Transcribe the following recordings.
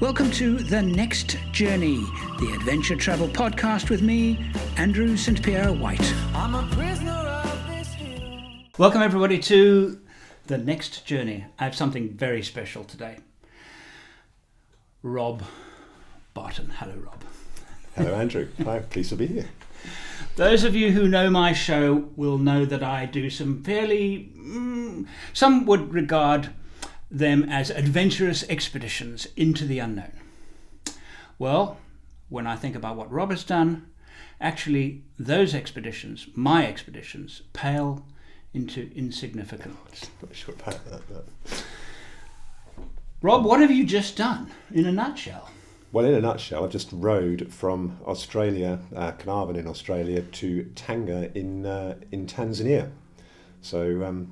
Welcome to The Next Journey, the adventure travel podcast with me, Andrew St Pierre White. I'm a prisoner of this hill. Welcome everybody to The Next Journey. I have something very special today. Rob Barton. Hello, Rob. Hello, Andrew. Hi, pleased to be here. Those of you who know my show will know that I do some fairly, some would regard them as adventurous expeditions into the unknown. Well, when I think about what Rob has done, actually those expeditions, my expeditions, pale into insignificance. I'm not sure about that. Rob, what have you just done in a nutshell? Well, in a nutshell, I've just rode from Australia, Carnarvon in Australia, to Tanga in Tanzania. So,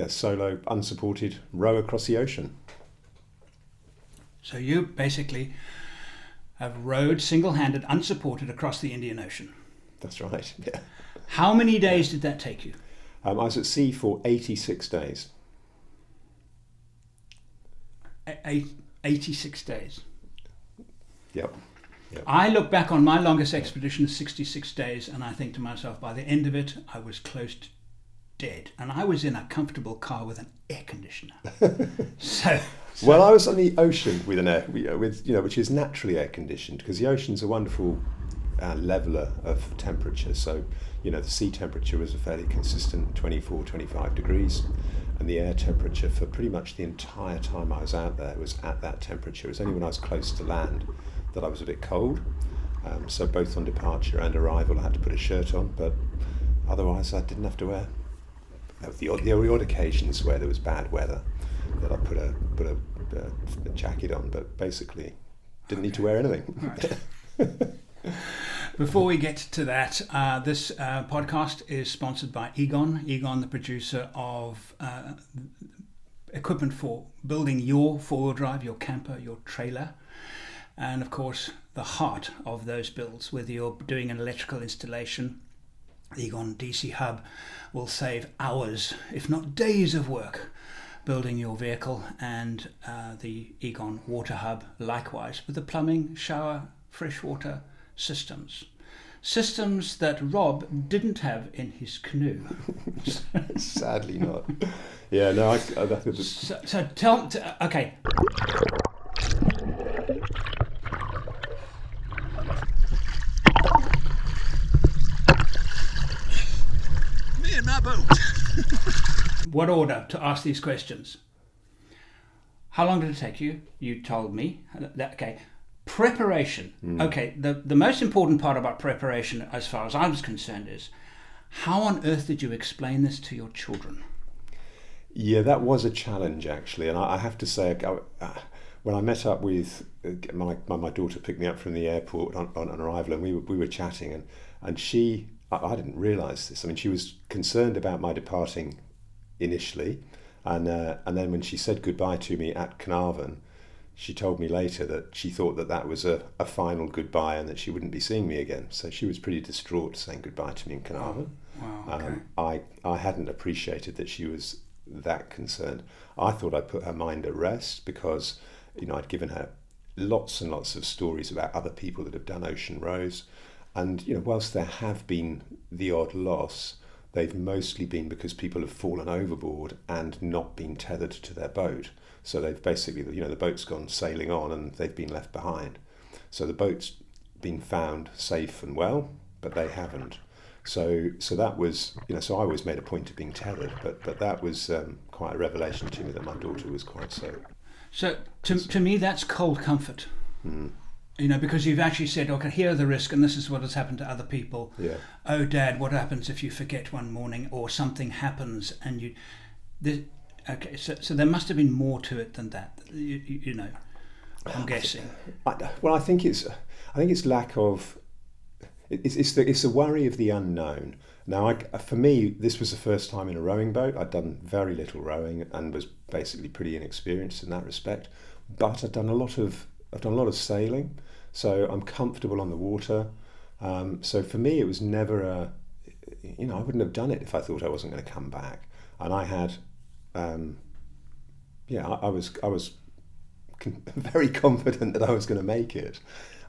solo, unsupported row across the ocean. So you basically have rowed single-handed, unsupported across the Indian Ocean. That's right, yeah. How many days did that take you? I was at sea for 86 days. 86 days. Yep. I look back on my longest expedition, 66 days, and I think to myself, by the end of it, I was close to dead. And I was in a comfortable car with an air conditioner. So well, I was on the ocean with which is naturally air conditioned, because the ocean's a wonderful leveler of temperature. So, the sea temperature was a fairly consistent 24, 25 degrees. And the air temperature for pretty much the entire time I was out there was at that temperature. It was only when I was close to land that I was a bit cold. So both on departure and arrival I had to put a shirt on, but otherwise I didn't have to wear. The odd occasions where there was bad weather that I put a jacket on, but basically didn't need to wear anything. Right. Before we get to that, this podcast is sponsored by Egon, the producer of equipment for building your four-wheel drive, your camper, your trailer, and of course the heart of those builds, whether you're doing an electrical installation. The Egon DC Hub will save hours, if not days of work building your vehicle, and the Egon Water Hub likewise with the plumbing, shower, freshwater systems that Rob didn't have in his canoe. Sadly not. Yeah, no, So tell okay. Me and my boat. What order to ask these questions? How long did it take you? You told me. Okay. Preparation. Okay, the most important part about preparation, as far as I was concerned, is how on earth did you explain this to your children? Yeah, that was a challenge actually, and I have to say, when I met up with my daughter, picked me up from the airport on arrival, and we were chatting, and she, I didn't realise this. I mean, she was concerned about my departing initially, and then when she said goodbye to me at Carnarvon, she told me later that she thought that was a final goodbye and that she wouldn't be seeing me again. So she was pretty distraught saying goodbye to me in Carnarvon. Wow, okay. I hadn't appreciated that she was that concerned. I thought I'd put her mind at rest because, I'd given her lots and lots of stories about other people that have done ocean rows. And, whilst there have been the odd loss, they've mostly been because people have fallen overboard and not been tethered to their boat. So they've basically, the boat's gone sailing on and they've been left behind. So the boat's been found safe and well, but they haven't. So that was, so I always made a point of being tethered, but that was quite a revelation to me that my daughter was quite so. So to me, that's cold comfort. Because you've actually said, okay, here are the risks and this is what has happened to other people. Yeah. Oh, Dad, what happens if you forget one morning or something happens and you... Okay, so there must have been more to it than that. I'm guessing. Well, I think it's lack of. It's the worry of the unknown. Now, for me, this was the first time in a rowing boat. I'd done very little rowing and was basically pretty inexperienced in that respect. But I've done a lot of sailing, so I'm comfortable on the water. So for me, it was never I wouldn't have done it if I thought I wasn't going to come back. And I had, I was very confident that I was going to make it.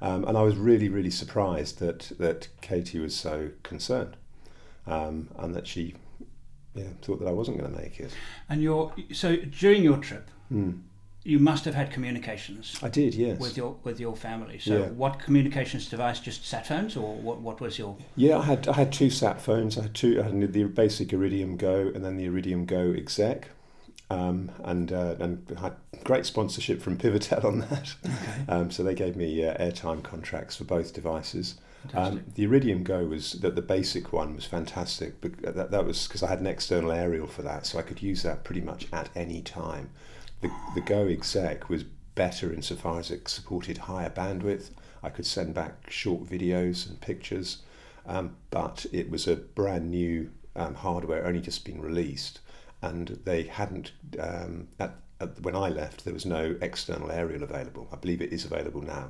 And I was really, really surprised that Katie was so concerned, and that she thought that I wasn't going to make it. And so during your trip, you must have had communications. I did, yes. With your family. So what communications device? Just sat phones, or what was your? Yeah, I had 2 sat phones. I had the basic Iridium Go and then the Iridium Go Exec. And had great sponsorship from Pivotel on that. Okay. So they gave me airtime contracts for both devices. The Iridium Go the basic one was fantastic, but that was because I had an external aerial for that, so I could use that pretty much at any time. The Go Exec was better insofar as it supported higher bandwidth. I could send back short videos and pictures, but it was a brand new hardware, only just been released. And they hadn't, when I left, there was no external aerial available. I believe it is available now.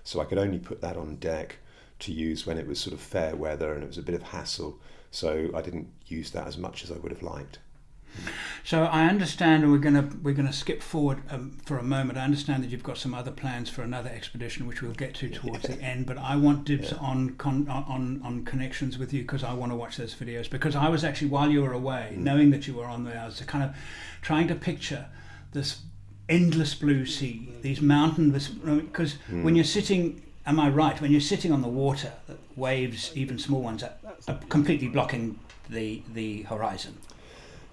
So I could only put that on deck to use when it was sort of fair weather and it was a bit of hassle. So I didn't use that as much as I would have liked. So I understand, and we're gonna skip forward for a moment. I understand that you've got some other plans for another expedition, which we'll get to towards the end. But I want dibs on connections with you, because I want to watch those videos. Because I was actually, while you were away, knowing that you were on there, I was kind of trying to picture this endless blue sea, these mountains. Because when you're sitting, am I right? When you're sitting on the water, waves, even small ones, are completely blocking the horizon.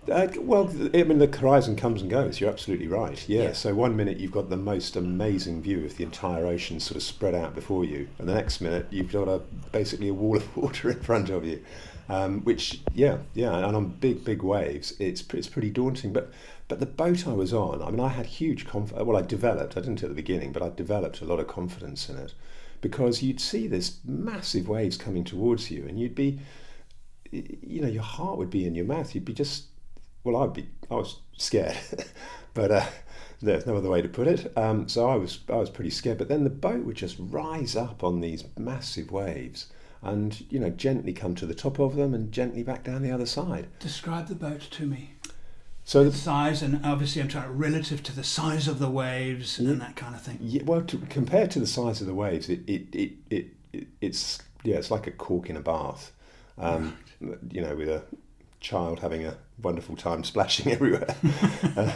Well, I mean, the horizon comes and goes. You're absolutely right. Yeah. So one minute you've got the most amazing view of the entire ocean sort of spread out before you, and the next minute you've got basically a wall of water in front of you, which and on big waves, it's pretty daunting. But the boat I was on, I mean, I had huge confidence. Well, I didn't at the beginning, but I developed a lot of confidence in it, because you'd see this massive waves coming towards you, and you'd be, your heart would be in your mouth. You'd be just. Well, I was scared, but there's no other way to put it. So I was pretty scared. But then the boat would just rise up on these massive waves, and gently come to the top of them and gently back down the other side. Describe the boat to me. So the size, and obviously I'm trying relative to the size of the waves and that kind of thing. Yeah, well, compared to the size of the waves, it's like a cork in a bath. With a child having a wonderful time splashing everywhere. I'm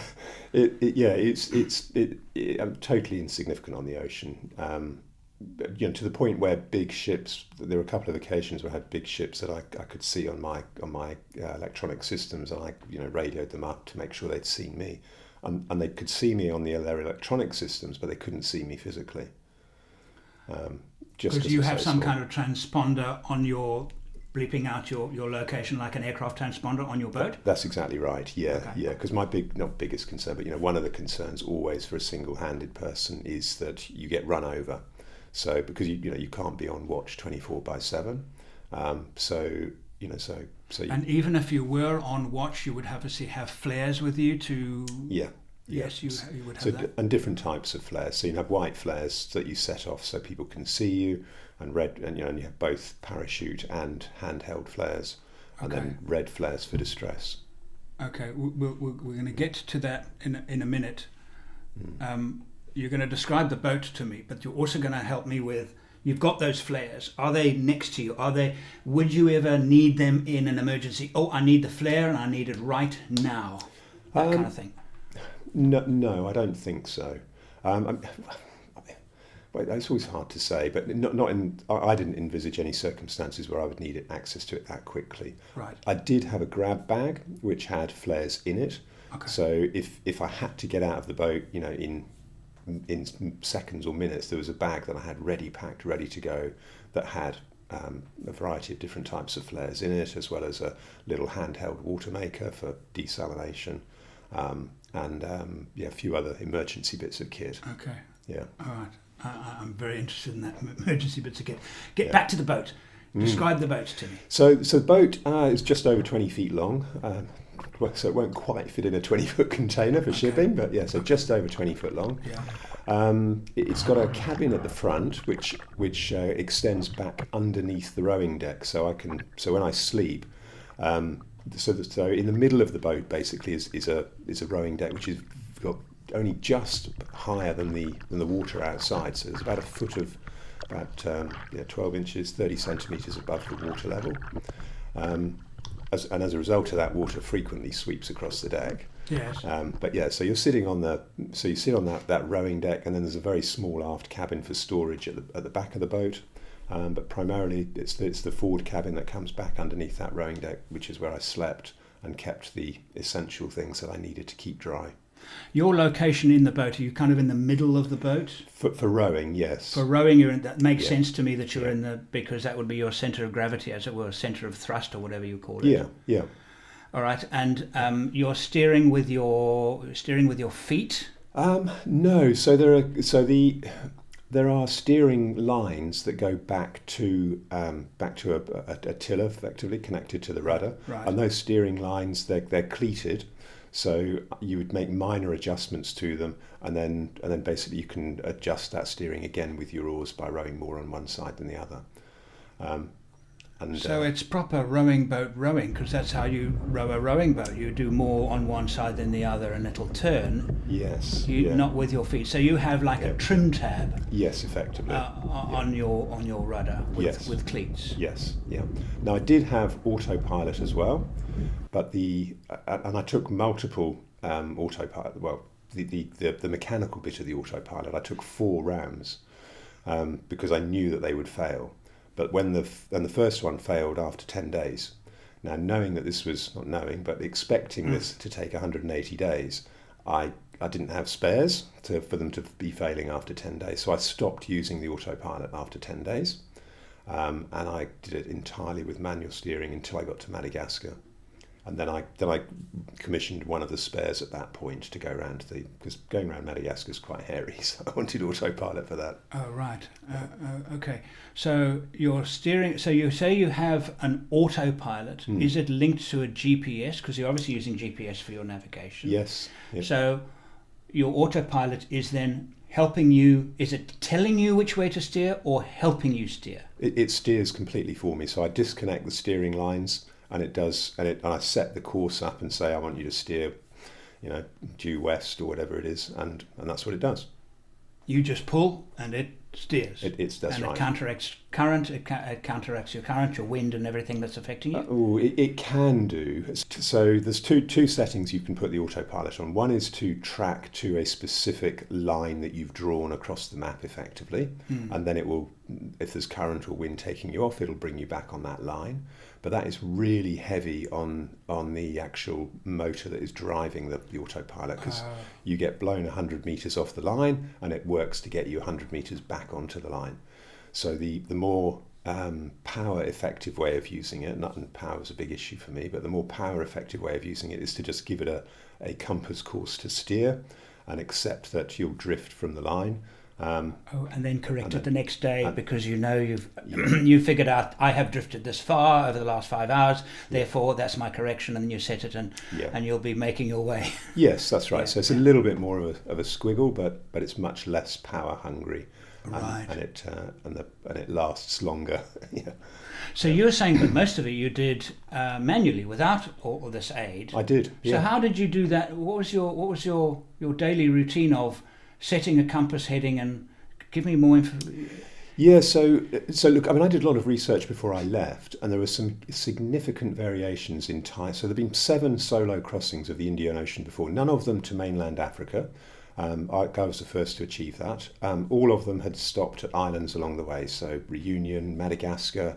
totally insignificant on the ocean. To the point where big ships. There were a couple of occasions where I had big ships that I could see on my electronic systems, and I radioed them up to make sure they'd seen me, and they could see me on their electronic systems, but they couldn't see me physically. Just because you have some kind of transponder on your. Bleeping out your location, like an aircraft transponder on your boat? That's exactly right, yeah. Because my not biggest concern, but one of the concerns always for a single-handed person is that you get run over. So because you can't be on watch 24/7. And even if you were on watch, you would obviously have flares with you to. Yeah. Yes, you would have that. And different types of flares. So you have white flares that you set off so people can see you, and red, and you have both parachute and handheld flares, and then red flares for distress. Okay, we're going to get to that in a minute. You're going to describe the boat to me, but you're also going to help me with. You've got those flares. Are they next to you? Would you ever need them in an emergency? Oh, I need the flare and I need it right now. That kind of thing. No, I don't think so. It's always hard to say, but I didn't envisage any circumstances where I would need access to it that quickly. Right. I did have a grab bag which had flares in it. Okay. So if I had to get out of the boat, in seconds or minutes, there was a bag that I had packed, ready to go, that had a variety of different types of flares in it, as well as a little handheld water maker for desalination. And a few other emergency bits of kit. Okay. Yeah. All right. I'm very interested in that emergency bits of kit. Get back to the boat. Describe the boat to me. So the boat is just over 20 feet long. So it won't quite fit in a 20-foot container for shipping, but so just over 20 foot long. Yeah. It's got a cabin at the front, which extends back underneath the rowing deck. So when I sleep. So in the middle of the boat basically is a rowing deck which is got only just higher than the water outside. So there's about a foot of about 12 inches, 30 centimetres above the water level. And as a result of that, water frequently sweeps across the deck. Yes. But yeah, so you're sitting on you sit on that rowing deck, and then there's a very small aft cabin for storage at the back of the boat. But primarily it's the forward cabin that comes back underneath that rowing deck, which is where I slept and kept the essential things that I needed to keep dry. Your location in the boat, are you kind of in the middle of the boat? For rowing, yes. For rowing, that makes sense to me that you're in because that would be your centre of gravity, as it were, centre of thrust or whatever you call it. Yeah. All right, and you're steering with your feet? No, so there are steering lines that go back to a tiller, effectively connected to the rudder, right. And those steering lines they're cleated, so you would make minor adjustments to them, and then basically you can adjust that steering again with your oars by rowing more on one side than the other. So it's proper rowing boat rowing, because that's how you row a rowing boat. You do more on one side than the other, and it'll turn. Yes. Not with your feet. So you have like a trim tab. Yes, effectively. On your rudder with cleats. Yes. Yeah. Now I did have autopilot as well, but and I took multiple autopilot. Well, the mechanical bit of the autopilot, I took 4 rams because I knew that they would fail. But when the first one failed after 10 days, now knowing that this was, not knowing, but expecting this to take 180 days, I didn't have spares for them to be failing after 10 days. So I stopped using the autopilot after 10 days. And I did it entirely with manual steering until I got to Madagascar. And then I commissioned one of the spares at that point to go around because going around Madagascar is quite hairy, so I wanted autopilot for that. Oh, right. Okay. So you're steering. So you say you have an autopilot. Is it linked to a GPS? Because you're obviously using GPS for your navigation. Yes. So your autopilot is then helping you. Is it telling you which way to steer or helping you steer? It steers completely for me. So I disconnect the steering lines. And it does, and I set the course up and say I want you to steer, due west or whatever it is, and that's what it does. You just pull and it steers. That's right. And it counteracts current. It counteracts your current, your wind, and everything that's affecting you. It can do. So there's two settings you can put the autopilot on. One is to track to a specific line that you've drawn across the map effectively, and then it will, if there's current or wind taking you off, it'll bring you back on that line. But that is really heavy on the actual motor that is driving the autopilot, because you get blown 100 metres off the line and it works to get you 100 metres back onto the line. So the more power effective way of using it, and power is a big issue for me, but the more power effective way of using it is to just give it a compass course to steer and accept that you'll drift from the line. And then correct it the next day, because you've you figured out I have drifted this far over the last 5 hours, therefore that's my correction, and then you set it and you'll be making your way. Yes, that's right. So it's a little bit more of a squiggle, but it's much less power hungry, right? And it lasts longer. So you were saying that most of it you did manually without all this aid. I did. Yeah. So how did you do that? What was your daily routine of setting a compass heading, and give me more information? Yeah, so look, I mean, I did a lot of research before I left, and there were some significant variations in time. So there have been 7 solo crossings of the Indian Ocean before, none of them to mainland Africa. I was the first to achieve that. All of them had stopped at islands along the way, so Reunion, Madagascar,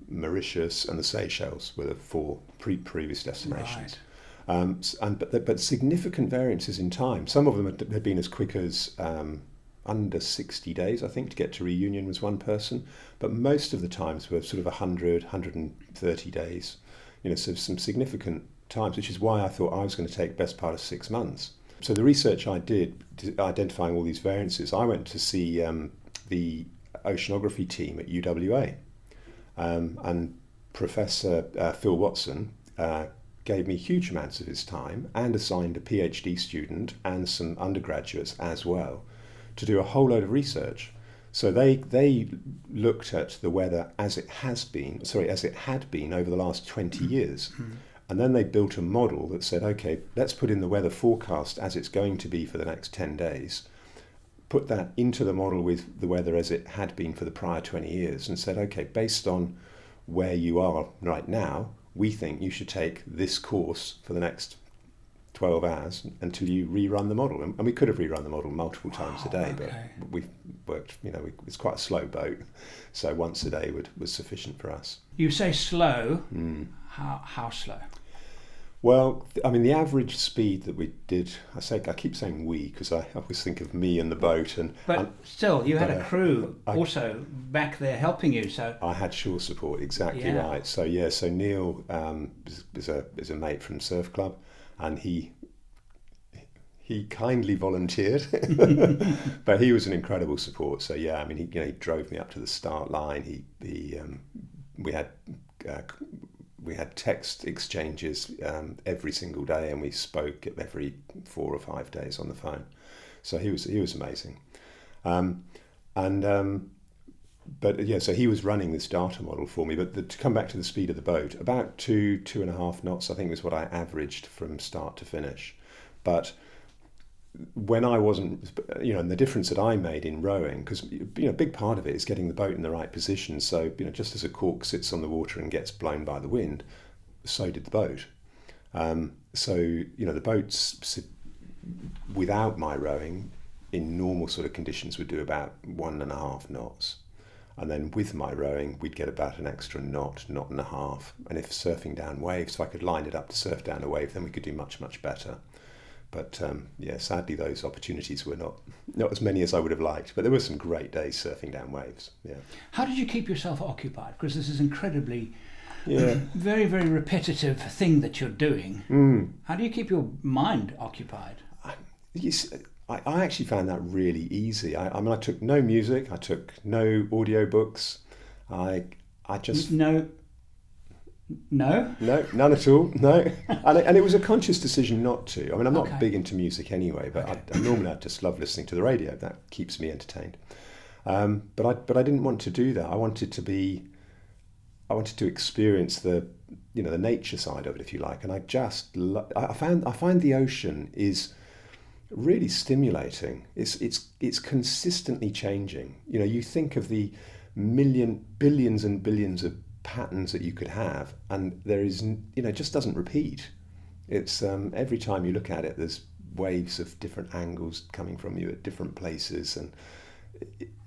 Mauritius, and the Seychelles were the 4 previous destinations. Right. But significant variances in time. Some of them had been as quick as under 60 days, I think, to get to Reunion was one person. But most of the times were sort of 100, 130 days. So some significant times, which is why I thought I was going to take the best part of 6 months. So the research I did, identifying all these variances, I went to see the oceanography team at UWA. And Professor Phil Watson gave me huge amounts of his time and assigned a PhD student and some undergraduates as well to do a whole load of research. So they looked at the weather as it had been over the last 20 years, And then they built a model that said, okay, let's put in the weather forecast as it's going to be for the next 10 days, put that into the model with the weather as it had been for the prior 20 years, and said, okay, based on where you are right now, we think you should take this course for the next 12 hours until you rerun the model. And we could have rerun the model multiple times a day, but we've worked, it's quite a slow boat, so once a day was sufficient for us. You say slow. How slow? Well, I mean, the average speed that we did, I keep saying we, because I always think of me and the boat. But still, you had a crew also back there helping you. So I had shore support, exactly right. So Neil is a mate from Surf Club, and he kindly volunteered, but he was an incredible support. So yeah, I mean, he drove me up to the start line. We had text exchanges every single day, and we spoke every 4 or 5 days on the phone. So he was amazing. So he was running this data model for me. But to come back to the speed of the boat, about 2.5 knots, I think, was what I averaged from start to finish. But when I wasn't, and the difference that I made in rowing, because a big part of it is getting the boat in the right position. So just as a cork sits on the water and gets blown by the wind, so did the boat. The boats without my rowing in normal sort of conditions would do about 1.5 knots, and then with my rowing we'd get about an extra knot and a half. And if surfing down waves, if I could line it up to surf down a wave, then we could do much better. But sadly, those opportunities were not as many as I would have liked. But there were some great days surfing down waves. Yeah. How did you keep yourself occupied? Because this is incredibly, very, very repetitive thing that you're doing. How do you keep your mind occupied? I actually found that really easy. I mean, I took no music. I took no audio books. I just No, none at all. No, and it was a conscious decision not to. I mean, I'm not big into music anyway, but I normally I just love listening to the radio. That keeps me entertained. But I didn't want to do that. I wanted to experience the nature side of it, if you like. And I find the ocean is really stimulating. It's consistently changing. You think of the billions and billions of patterns that you could have, and there is it just doesn't repeat. It's every time you look at it, there's waves of different angles coming from you at different places, and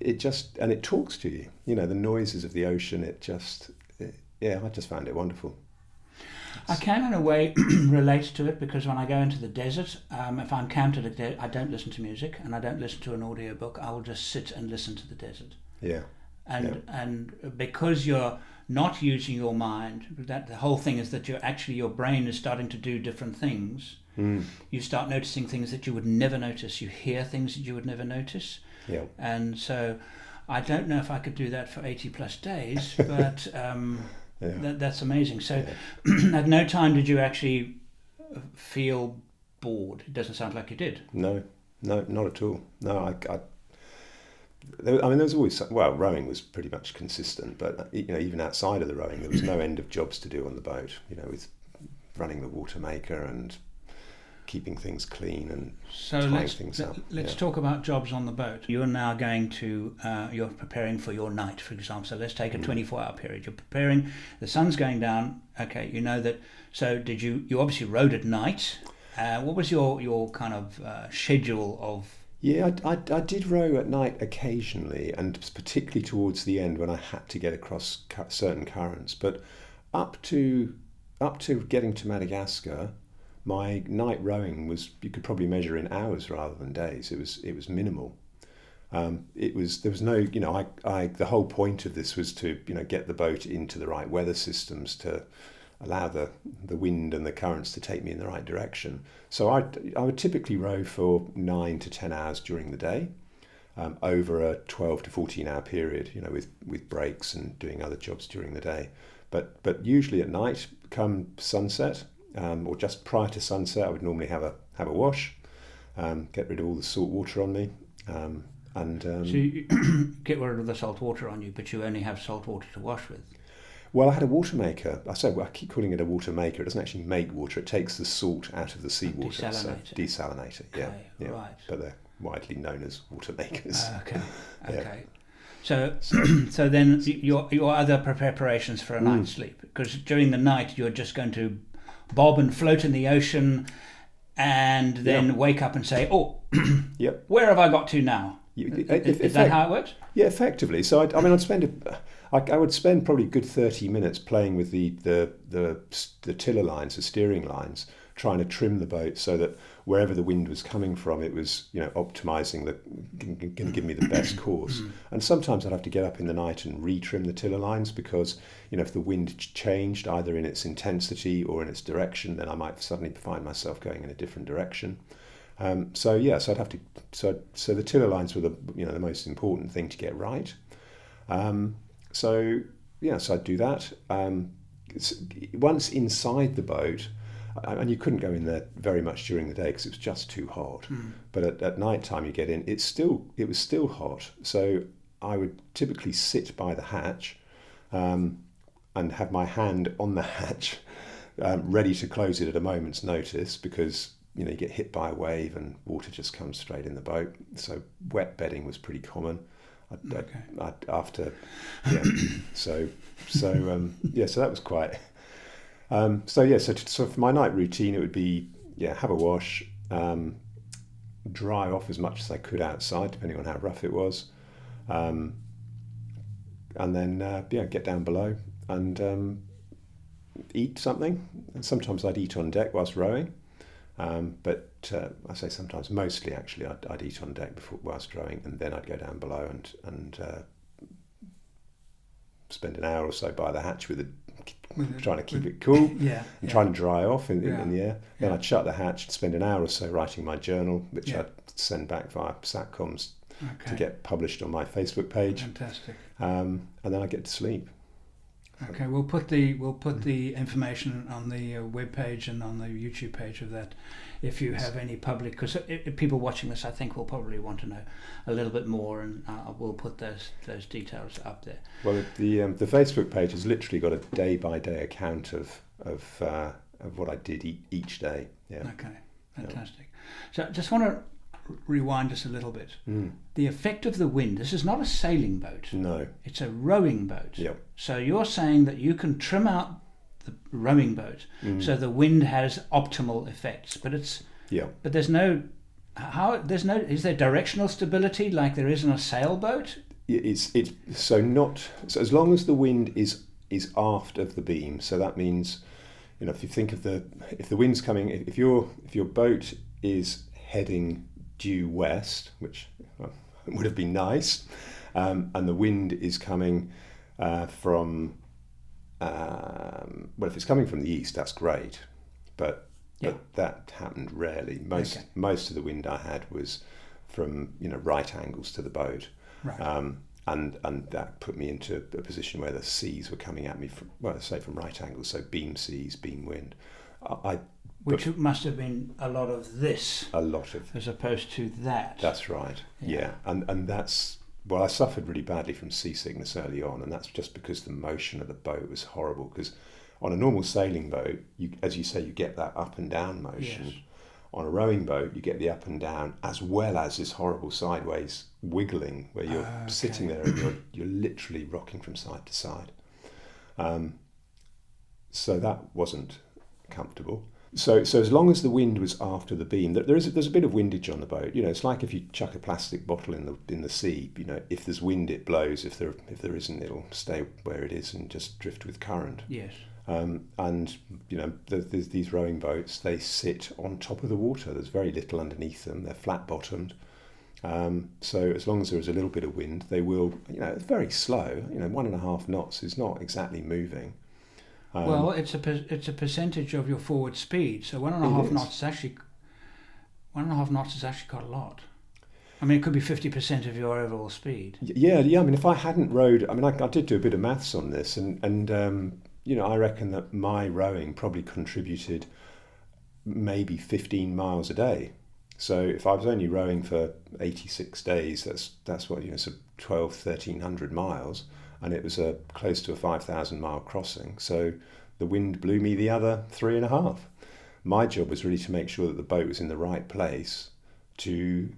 it talks to you. The noises of the ocean. I just found it wonderful. I can in a way relate to it, because when I go into the desert, if I'm camped at a desert, I don't listen to music and I don't listen to an audio book. I will just sit and listen to the desert. And because you're not using your mind, that the whole thing is that your brain is starting to do different things. You start noticing things that you would never notice. You hear things that you would never notice. And so I don't know if I could do that for 80 plus days, but that's amazing. So at no time did you actually feel bored? It doesn't sound like you did. No, not at all. No, there was always, rowing was pretty much consistent, but even outside of the rowing, there was no end of jobs to do on the boat. With running the water maker and keeping things clean and tying things up. Let's talk about jobs on the boat. You're now going to, you're preparing for your night, for example. So let's take a 24-hour period. You're preparing. The sun's going down. Okay, you know that. So did you obviously rowed at night. What was your kind of schedule of? Yeah, I did row at night occasionally, and particularly towards the end when I had to get across certain currents. But up to getting to Madagascar, my night rowing was, you could probably measure in hours rather than days. It was minimal. There was no, the whole point of this was to get the boat into the right weather systems to allow the wind and the currents to take me in the right direction. So I would typically row for 9 to 10 hours during the day, over a 12 to 14 hour period, with breaks and doing other jobs during the day. But usually at night, come sunset, or just prior to sunset, I would normally have a wash, get rid of all the salt water on me, so you get rid of the salt water on you, but you only have salt water to wash with. Well, I had a water maker. I keep calling it a water maker. It doesn't actually make water. It takes the salt out of the seawater. Desalinator. Yeah, Okay, yeah. right. But they're widely known as water makers. Okay. Yeah. So then your other preparations for a night's sleep, because during the night you're just going to bob and float in the ocean, and then wake up and say, "Oh, Yep. where have I got to now?" Is that how it works? Yeah, effectively. So I would spend probably a good 30 minutes playing with the tiller lines, the steering lines, trying to trim the boat so that wherever the wind was coming from, it was, optimizing going to give me the best course. And sometimes I'd have to get up in the night and retrim the tiller lines because, if the wind changed either in its intensity or in its direction, then I might suddenly find myself going in a different direction. So I'd have to. So the tiller lines were the most important thing to get right. So I'd do that. Once inside the boat, and you couldn't go in there very much during the day because it was just too hot. But at night time you get in, it was still hot. So I would typically sit by the hatch and have my hand on the hatch, ready to close it at a moment's notice because you get hit by a wave and water just comes straight in the boat. So wet bedding was pretty common. So that was quite. So for my night routine, it would be have a wash, dry off as much as I could outside, depending on how rough it was, and then get down below and eat something. And sometimes I'd eat on deck whilst rowing, but I say sometimes, mostly actually, I'd eat on deck whilst rowing, and then I'd go down below and spend an hour or so by the hatch trying to keep it cool and trying to dry off in the air. Then I'd shut the hatch and spend an hour or so writing my journal, which I'd send back via satcoms to get published on my Facebook page. Fantastic. And then I'd get to sleep. Okay, we'll put the information on the webpage and on the YouTube page of that. If you have any public, because people watching this, I think will probably want to know a little bit more, and we'll put those details up there. Well, the Facebook page has literally got a day-by-day account of what I did each day. Yeah. Okay, fantastic. So I just want to rewind just a little bit. The effect of the wind. This is not a sailing boat. No, it's a rowing boat. Yep. So you're saying that you can trim out the rowing boat so the wind has optimal effects, but but there's no is there directional stability like there is in a sailboat? It's so as long as the wind is aft of the beam. So that means if you think of if the wind's coming, if your boat is heading due west, which would have been nice, and the wind is coming from if it's coming from the east, that's great, but that happened rarely. Most of the wind I had was from right angles to the boat, right. And that put me into a position where the seas were coming at me from right angles, so beam seas, beam wind. Which must have been a lot of this. A lot of. As opposed to that. That's right. Yeah. And that's, I suffered really badly from seasickness early on, and that's just because the motion of the boat was horrible. Because on a normal sailing boat, as you say, you get that up and down motion. Yes. On a rowing boat, you get the up and down as well as this horrible sideways wiggling where you're sitting there and you're literally rocking from side to side. So that wasn't comfortable. So as long as the wind was after the beam, there's a bit of windage on the boat. It's like if you chuck a plastic bottle in the sea. If there's wind, it blows. If there isn't, it'll stay where it is and just drift with current. Yes. And there's these rowing boats. They sit on top of the water. There's very little underneath them. They're flat bottomed. So as long as there is a little bit of wind, they will. It's very slow. 1.5 knots is not exactly moving. Well, it's a percentage of your forward speed. So 1.5 knots is actually 1.5 knots is actually quite a lot. I mean, it could be 50% of your overall speed. Yeah. I mean, if I hadn't rowed, I did do a bit of maths on this, and I reckon that my rowing probably contributed maybe 15 miles a day. So if I was only rowing for 86 days, that's what so 1,200-1,300 miles. and it was close to a 5,000 mile crossing. So the wind blew me the other 3.5. My job was really to make sure that the boat was in the right place to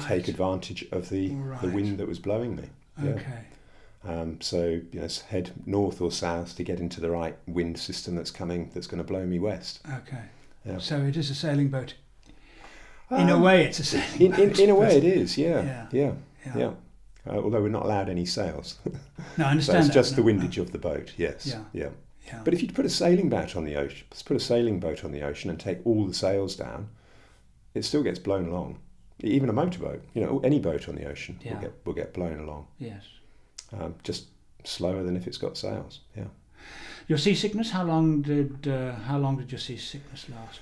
take advantage of the wind that was blowing me. Okay. So head north or south to get into the right wind system that's going to blow me west. Okay. Yeah. So it is a sailing boat. In a way, it's a sailing boat. In a way, it is. Yeah. Although we're not allowed any sails. No, I understand. So it's just the windage of the boat. Yes. Yeah. But if you put a sailing boat on the ocean, and take all the sails down, it still gets blown along. Even a motorboat, any boat on the ocean will get blown along. Yes. Just slower than if it's got sails. Yeah. Your seasickness. How long did your seasickness last?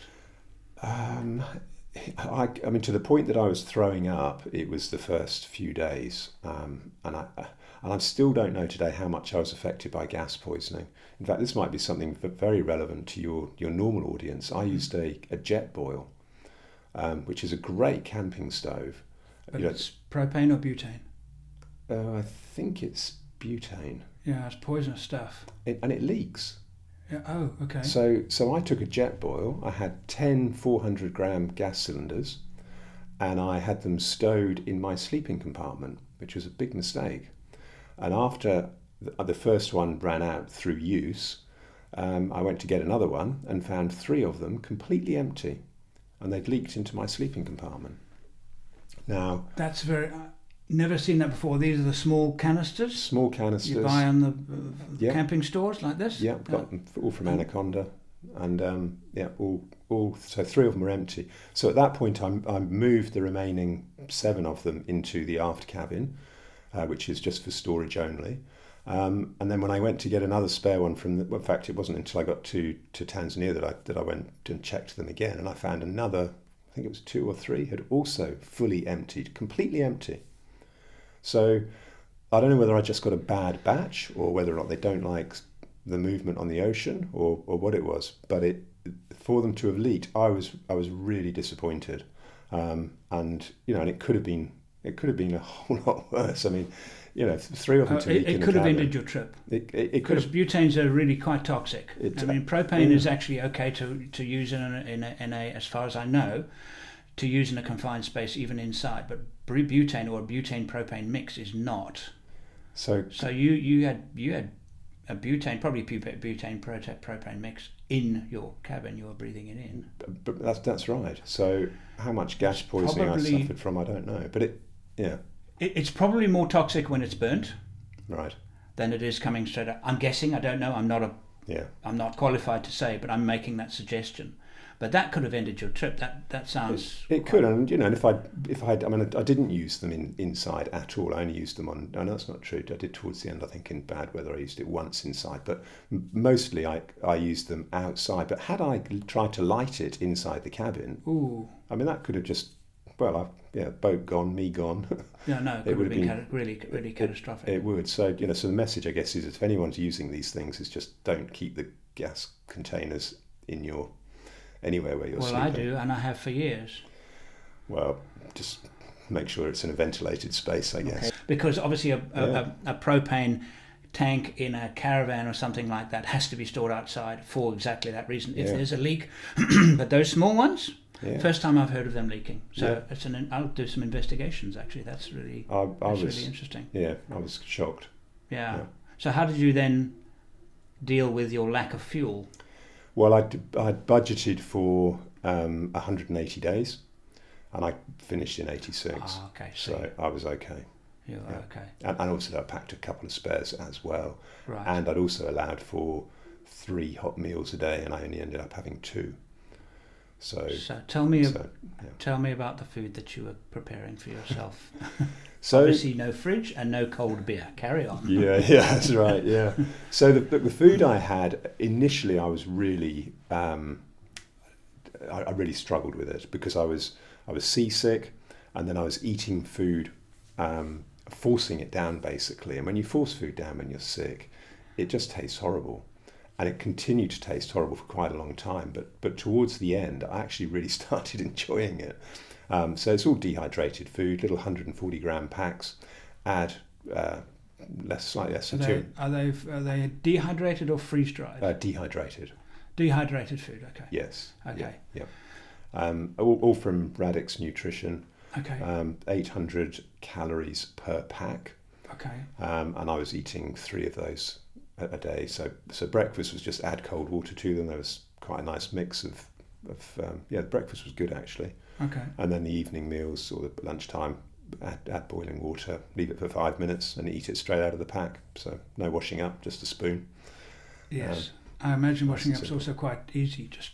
I mean, to the point that I was throwing up, it was the first few days, and I still don't know today how much I was affected by gas poisoning. In fact, this might be something very relevant to your normal audience. I used a jet boil, which is a great camping stove. But it's propane or butane? I think it's butane. Yeah, it's poisonous stuff. And it leaks. Yeah. Oh, okay. So I took a jet boil. I had 10 400-gram gas cylinders, and I had them stowed in my sleeping compartment, which was a big mistake. And after the first one ran out through use, I went to get another one and found 3 of them completely empty, and they'd leaked into my sleeping compartment. Now that's very. Never seen that before. These are the small canisters. Small canisters you buy on the camping stores like this. Yeah, got them all from Anaconda, and all. So 3 of them were empty. So at that point, I moved the remaining 7 of them into the aft cabin, which is just for storage only. And then when I went to get another spare one in fact, it wasn't until I got to Tanzania that I went and checked them again, and I found another. I think it was 2 or 3 had also fully emptied, completely empty. So I don't know whether I just got a bad batch or whether or not they don't like the movement on the ocean or what it was. But for them to have leaked, I was really disappointed. And it could have been a whole lot worse. I mean, 3 of them to leak in the cabin. It could have ended your trip. Because butanes are really quite toxic. Propane is actually okay to use in a as far as I know, to use in a confined space, even inside. But butane or a butane propane mix is not. So you had a butane, probably butane propane mix in your cabin. You were breathing it in. But that's right. So how much gas poisoning I suffered from, I don't know. But it's probably more toxic when it's burnt, right, than it is coming straight out. I'm guessing. I don't know. I'm not qualified to say, but I'm making that suggestion. But that could have ended your trip. That sounds. It could, and if I didn't use them inside at all. I only used them on. No, that's not true. I did towards the end. I think in bad weather I used it once inside, but mostly I used them outside. But had I tried to light it inside the cabin, that could have just. Boat gone, me gone. Yeah, no, it would have been really, really catastrophic. It would. So so the message, I guess, is if anyone's using these things, is just don't keep the gas containers in anywhere where you're sleeping. Well, I do, and I have for years. Well, just make sure it's in a ventilated space, I guess. Okay. Because obviously a propane tank in a caravan or something like that has to be stored outside for exactly that reason. If there's a leak, but those small ones. Yeah. First time I've heard of them leaking. So I'll do some investigations. Actually, that's really really interesting. Yeah, I was shocked. Yeah. So how did you then deal with your lack of fuel? Well, I'd budgeted for 180 days, and I finished in 86. Oh, okay. So I was okay. You were okay. And also I packed a couple of spares as well. Right. And I'd also allowed for 3 hot meals a day, and I only ended up having 2. So tell me about the food that you were preparing for yourself. So obviously no fridge and no cold beer. Carry on. Yeah, that's right. Yeah. So the food I had initially, I was really, I really struggled with it because I was seasick, and then I was eating food, forcing it down basically. And when you force food down when you're sick, it just tastes horrible. And it continued to taste horrible for quite a long time. But towards the end, I actually really started enjoying it. So it's all dehydrated food, little 140-gram packs. Add slightly less Are than 2. they dehydrated or freeze dried? Dehydrated. Dehydrated food. Okay. Yes. Okay. Yeah. All from Radix Nutrition. Okay. 800 calories per pack. Okay. And I was eating 3 of those a day. So breakfast was just add cold water to them. There was quite a nice mix of the breakfast was good actually. Okay. And then the evening meals or the lunchtime, add boiling water, leave it for 5 minutes, and eat it straight out of the pack. So no washing up, just a spoon. Yes, I imagine washing up's also quite easy. Just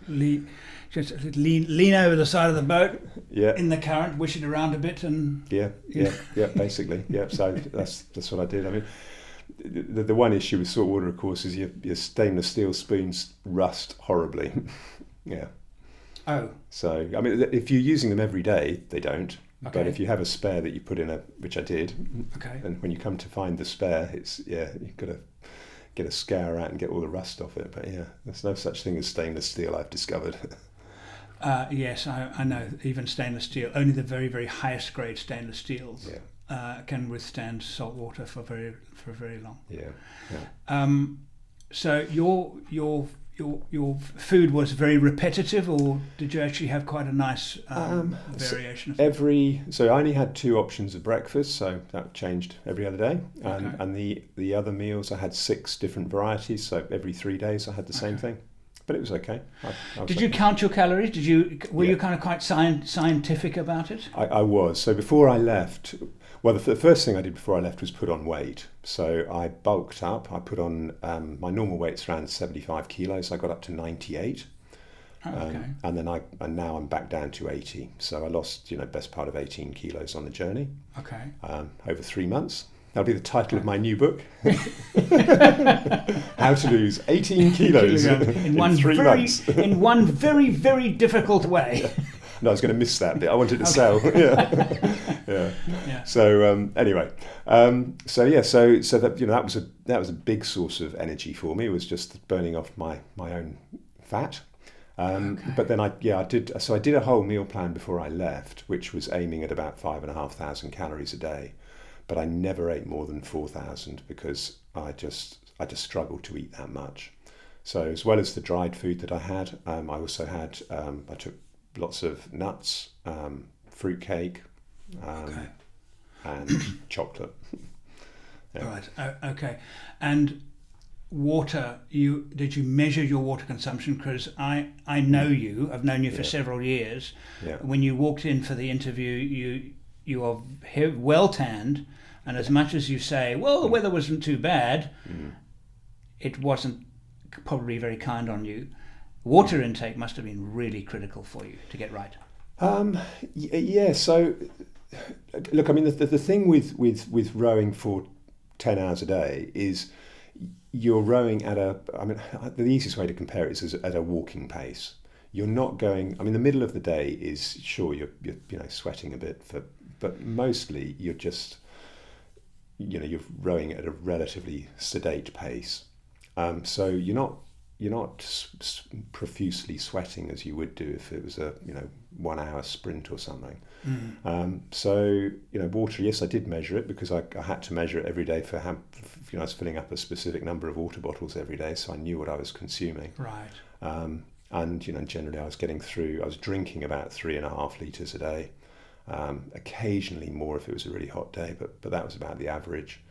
lean over the side of the boat. Yeah. In the current, wish it around a bit, and yeah, basically, yeah. So that's what I did. I mean, the one issue with salt water, of course, is your stainless steel spoons rust horribly. Yeah. Oh. So I mean, if you're using them every day, they don't. Okay. But if you have a spare that you put in which I did, okay, and when you come to find the spare, you've got to get a scour out and get all the rust off it. But yeah, there's no such thing as stainless steel, I've discovered. Yes, I know. Even stainless steel, only the very, very highest grade stainless steels can withstand salt water for very long. Yeah. So your food was very repetitive, or did you actually have quite a nice variation? So I only had 2 options of breakfast, so that changed every other day. And the other meals I had 6 different varieties, so every 3 days I had the same thing. But it was okay. Did you count your calories? Were you kind of quite scientific about it? I was. So before I left, well, the first thing I did before I left was put on weight. So I bulked up. I put on, my normal weight's around 75 kilos. I got up to 98. Oh, okay. And then now I'm back down to 80. So I lost, best part of 18 kilos on the journey. Okay. Over 3 months. That'll be the title of my new book. How to lose 18 kilos in 3 months. In one very, very difficult way. No, I was going to miss that bit. I wanted to sell. Yeah. So anyway, so that was a big source of energy for me. It was just burning off my own fat. But then I did a whole meal plan before I left, which was aiming at about 5,500 calories a day. But I never ate more than 4,000 because I just struggled to eat that much. So as well as the dried food that I had, I also had I took lots of nuts, fruit cake, and chocolate. Yeah. Right. Okay. And water. Did you measure your water consumption? Because I know you. I've known you for several years. Yeah. When you walked in for the interview, you are well tanned. And as much as you say, well, the weather wasn't too bad, it wasn't probably very kind on you. Water intake must have been really critical for you to get right. Yeah. So, look, I mean, the thing with rowing for 10 hours a day is you're rowing the easiest way to compare it is at a walking pace. You're not going. I mean, the middle of the day is sure you're sweating a bit, but mostly you're just. You're rowing at a relatively sedate pace, so you're not profusely sweating as you would do if it was a 1 hour sprint or something. So water. Yes, I did measure it because I had to measure it every day for how I was filling up a specific number of water bottles every day, so I knew what I was consuming. Right. And generally I was drinking about 3.5 litres a day. Occasionally more if it was a really hot day, but that was about the average.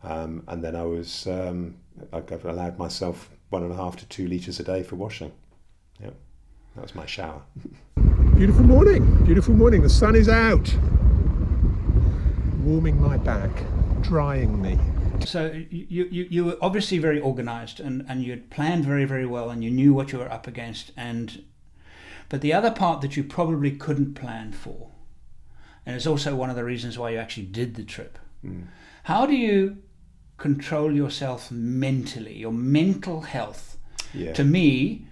And then I've allowed myself 1.5 to 2 litres a day for washing. Yeah, that was my shower. Beautiful morning. The sun is out, warming my back, drying me. So you were obviously very organised and you had planned very, very well, and you knew what you were up against. But the other part that you probably couldn't plan for, and it's also one of the reasons why you actually did the trip. How do you control yourself mentally, your mental health? Yeah. To me,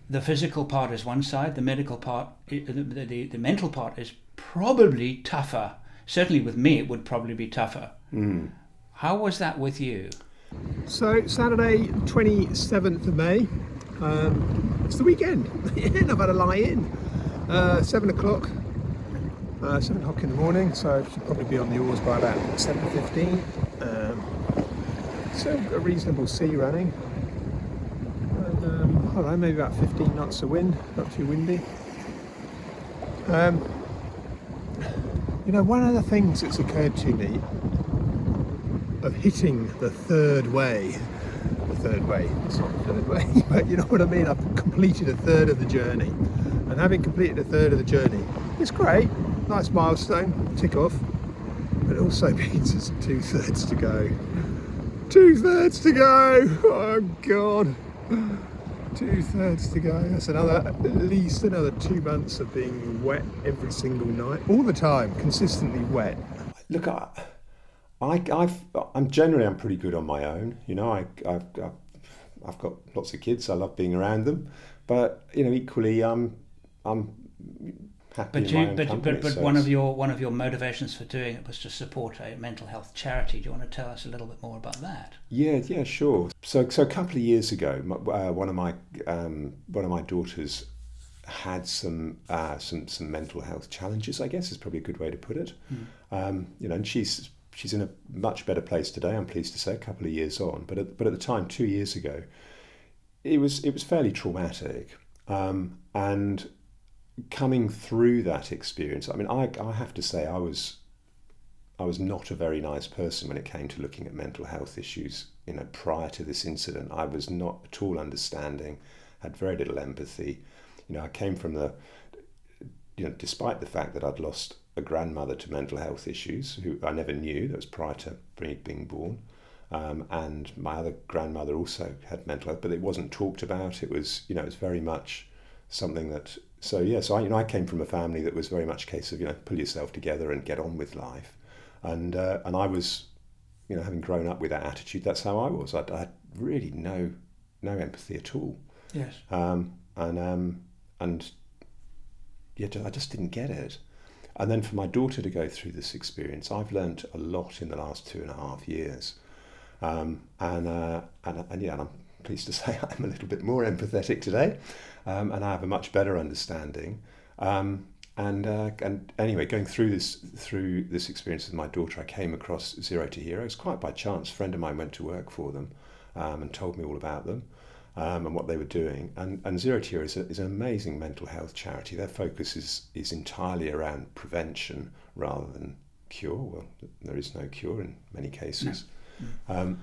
the physical part is one side, the medical part, the mental part is probably tougher. Certainly with me, it would probably be tougher. How was that with you? So Saturday, 27th of May, it's the weekend. I've had a lie in. 7 o'clock in the morning, so I should probably be on the oars by about 7:15. Still a reasonable sea running. And, I don't know, maybe about 15 knots of wind, not too windy. One of the things that's occurred to me of hitting the third way, it's not the third way, but you know what I mean, I've completed a third of the journey. And having completed a third of the journey, it's great, nice milestone, tick off, but it also means there's 2/3 to go. 2/3 to go! Oh God! 2/3 to go. That's at least another 2 months of being wet every single night, all the time, consistently wet. Look, I'm pretty good on my own. I've got lots of kids. I love being around them, but equally, I'm happy in my own company. But one of your motivations for doing it was to support a mental health charity. Do you want to tell us a little bit more about that? Yeah, sure. So a couple of years ago, one of my daughters had some mental health challenges, I guess is probably a good way to put it. And she's in a much better place today, I'm pleased to say, a couple of years on. But at the time, 2 years ago, it was fairly traumatic. And coming through that experience, I mean, I have to say I was not a very nice person when it came to looking at mental health issues. Prior to this incident, I was not at all understanding, had very little empathy. I came from despite the fact that I'd lost a grandmother to mental health issues, who I never knew, that was prior to being born. And my other grandmother also had mental health, but it wasn't talked about. It was, it was very much something that, I came from a family that was very much a case of, pull yourself together and get on with life. And I was, having grown up with that attitude, that's how I was. I had really no empathy at all. Yes. I just didn't get it. And then for my daughter to go through this experience, I've learned a lot in the last 2.5 years. And I'm pleased to say I'm a little bit more empathetic today, and I have a much better understanding. And anyway, going through this experience with my daughter, I came across Zero to Heroes quite by chance. A friend of mine went to work for them and told me all about them. And what they were doing. And Zero to Heroes is an amazing mental health charity. Their focus is entirely around prevention rather than cure. Well, there is no cure in many cases. No.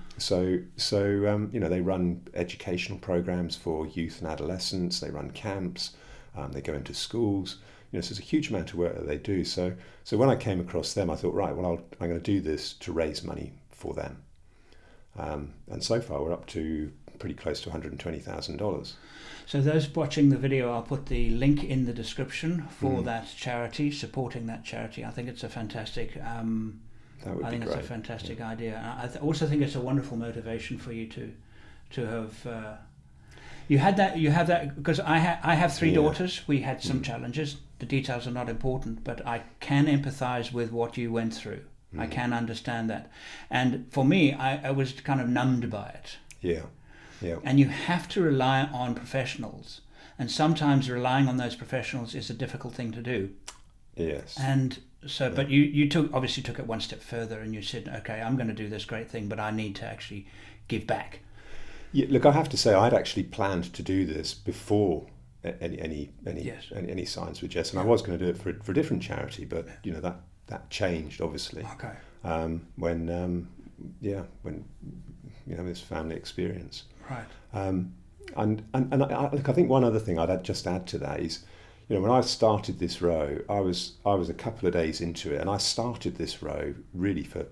They run educational programs for youth and adolescents. They run camps. They go into schools. So there's a huge amount of work that they do. So when I came across them, I thought, right, well, I'm going to do this to raise money for them. And so far, we're up to pretty close to $120,000. So those watching the video, I'll put the link in the description for that charity, supporting that charity. I think it's a fantastic. It's a fantastic idea. I also think it's a wonderful motivation for you to have. You have that because I have 3 daughters. We had some challenges. The details are not important, but I can empathise with what you went through. I can understand that, and for me, I was kind of numbed by it. Yeah. And you have to rely on professionals, and sometimes relying on those professionals is a difficult thing to do. Yes. And so, but you obviously took it one step further, and you said, okay, I'm going to do this great thing, but I need to actually give back. Yeah, look, I have to say, I'd actually planned to do this before any signs were Jess, and I was going to do it for a different charity, but that changed obviously. Okay. When this family experience. Right. I think one other thing I'd just add to that is, when I started this row, I was a couple of days into it, and I started this row really for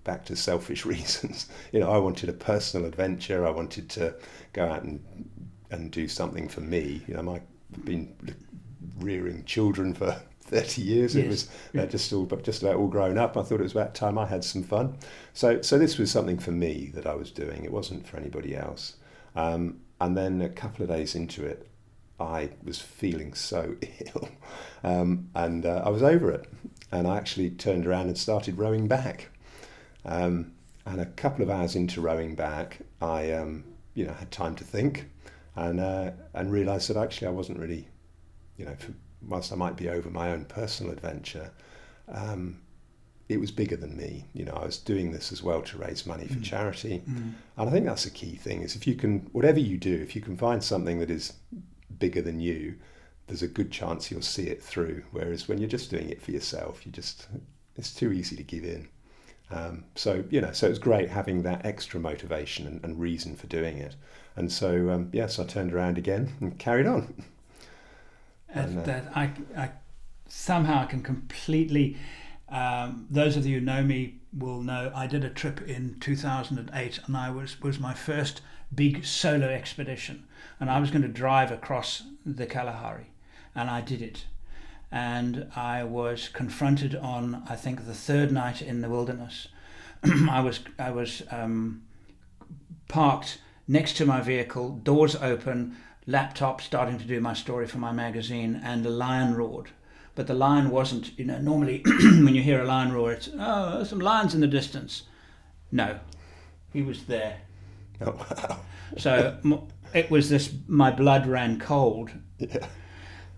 back to selfish reasons. I wanted a personal adventure. I wanted to go out and do something for me. I've been rearing children for 30 years. Yes. It was just about all grown up. I thought it was about time I had some fun. So this was something for me that I was doing. It wasn't for anybody else. And then a couple of days into it, I was feeling so ill, and I was over it. And I actually turned around and started rowing back. And a couple of hours into rowing back, I had time to think, and realised that actually I wasn't really, whilst I might be over my own personal adventure, it was bigger than me. You know, I was doing this as well to raise money for charity. And I think that's a key thing, is if you can, whatever you do, if you can find something that is bigger than you, there's a good chance you'll see it through. Whereas when you're just doing it for yourself, it's too easy to give in. So it's great having that extra motivation and reason for doing it. And so, so I turned around again and carried on. That I somehow can completely, those of you who know me will know I did a trip in 2008, and I was my first big solo expedition, and I was going to drive across the Kalahari, and I did it. And I was confronted on, I think, the third night in the wilderness. I was parked next to my vehicle, doors open, laptop starting to do my story for my magazine, and a lion roared. But the lion wasn't, normally when you hear a lion roar, it's, oh, there's some lions in the distance. No, he was there. Oh, wow. So it was my blood ran cold. Yeah.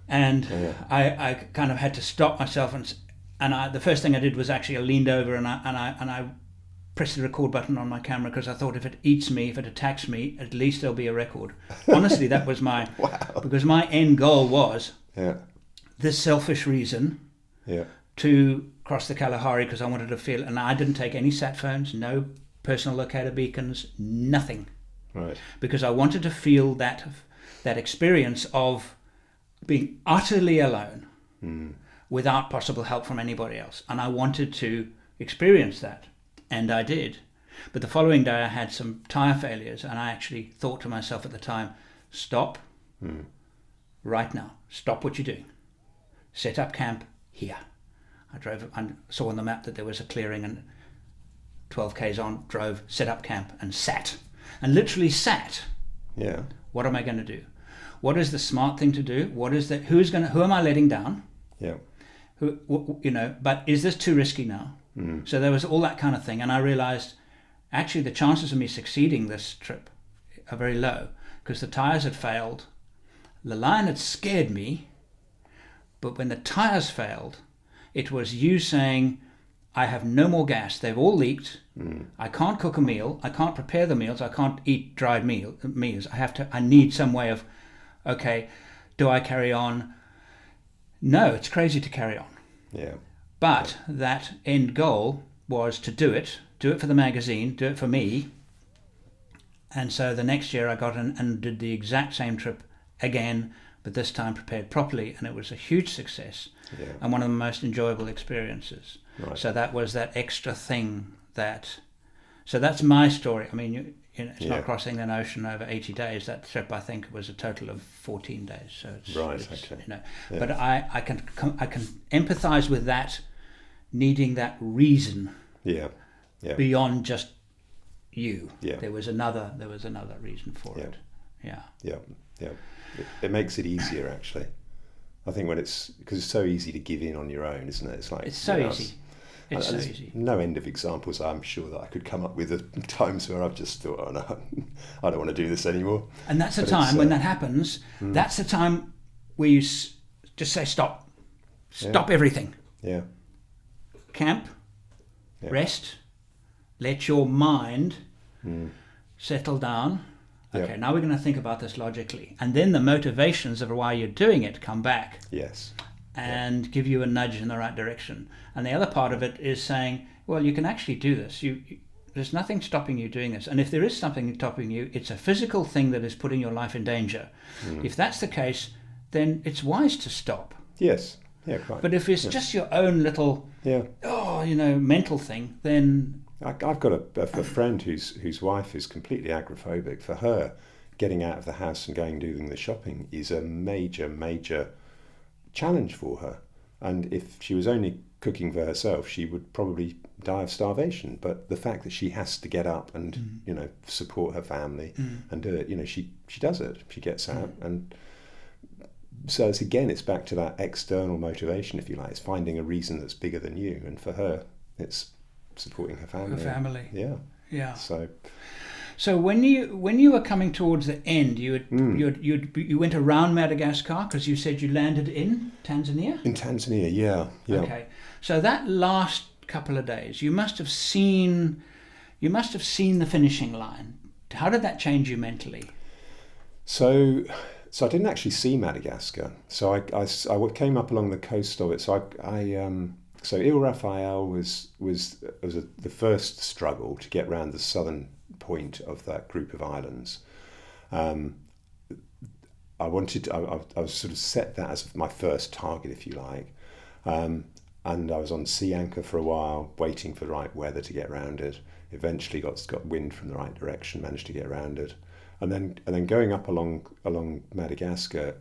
And I kind of had to stop myself, and the first thing I did was actually I leaned over and I pressed the record button on my camera, because I thought if it eats me, if it attacks me, at least there'll be a record. Honestly, that was my because my end goal was this selfish reason to cross the Kalahari, because I wanted to feel, and I didn't take any sat phones, no personal locator beacons, nothing, right? Because I wanted to feel that experience of being utterly alone without possible help from anybody else. And I wanted to experience that, and I did. But the following day I had some tire failures, and I actually thought to myself at the time, stop right now, stop what you're doing, set up camp here. I drove and saw on the map that there was a clearing, and 12 k's on, drove, set up camp, and sat, and literally sat. Yeah. What am I going to do? What is the smart thing to do? Who am I letting down? Yeah. But is this too risky now? So there was all that kind of thing. And I realized, actually, the chances of me succeeding this trip are very low, because the tires had failed. The lion had scared me. But when the tires failed, it was you saying, I have no more gas. They've all leaked. I can't cook a meal. I can't prepare the meals. I can't eat dried meals. I need some way of, okay, do I carry on? No, it's crazy to carry on. Yeah. But that end goal was to do it for the magazine, do it for me. And so the next year I got in and did the exact same trip again, but this time prepared properly, and it was a huge success and one of the most enjoyable experiences. Right. So that was that extra thing so that's my story. I mean, it's not crossing an ocean over 80 days. That trip, I think, was a total of 14 days. So it's okay. But I can empathize with that, needing that reason. Yeah. Beyond just you. Yeah. There was another reason for it. Yeah. It makes it easier, actually. I think because it's so easy to give in on your own, isn't it? It's like it's so easy. It's so easy. No end of examples I'm sure that I could come up with of times where I've just thought, oh no, I don't want to do this anymore. And that's the time when that happens. That's the time where you just say stop. Stop everything. Yeah. Camp. Rest. Let your mind settle down. Okay, now we're going to think about this logically. And then the motivations of why you're doing it come back. Yes. And give you a nudge in the right direction. And the other part of it is saying, well, you can actually do this. There's nothing stopping you doing this. And if there is something stopping you, it's a physical thing that is putting your life in danger. If that's the case, then it's wise to stop. Yes. Yeah, quite. But if it's just your own little, mental thing, then... I've got a friend whose wife is completely agoraphobic. For her, getting out of the house and doing the shopping is a major challenge for her. And if she was only cooking for herself, she would probably die of starvation. But the fact that she has to get up and support her family and do it, she does it. She gets out, and so it's back to that external motivation, if you like. It's finding a reason that's bigger than you, and for her, it's supporting her family. Yeah. So when you were coming towards the end, you went around Madagascar, because you said you landed in Tanzania? In Tanzania, yeah. Okay. So that last couple of days, you must have seen the finishing line. How did that change you mentally? So I didn't actually see Madagascar. So I came up along the coast of it. So so Ile Raphael was the first struggle to get round the southern point of that group of islands. I was sort of set that as my first target, if you like. And I was on sea anchor for a while, waiting for the right weather to get around it. Eventually got wind from the right direction, managed to get around it. And then going up along Madagascar,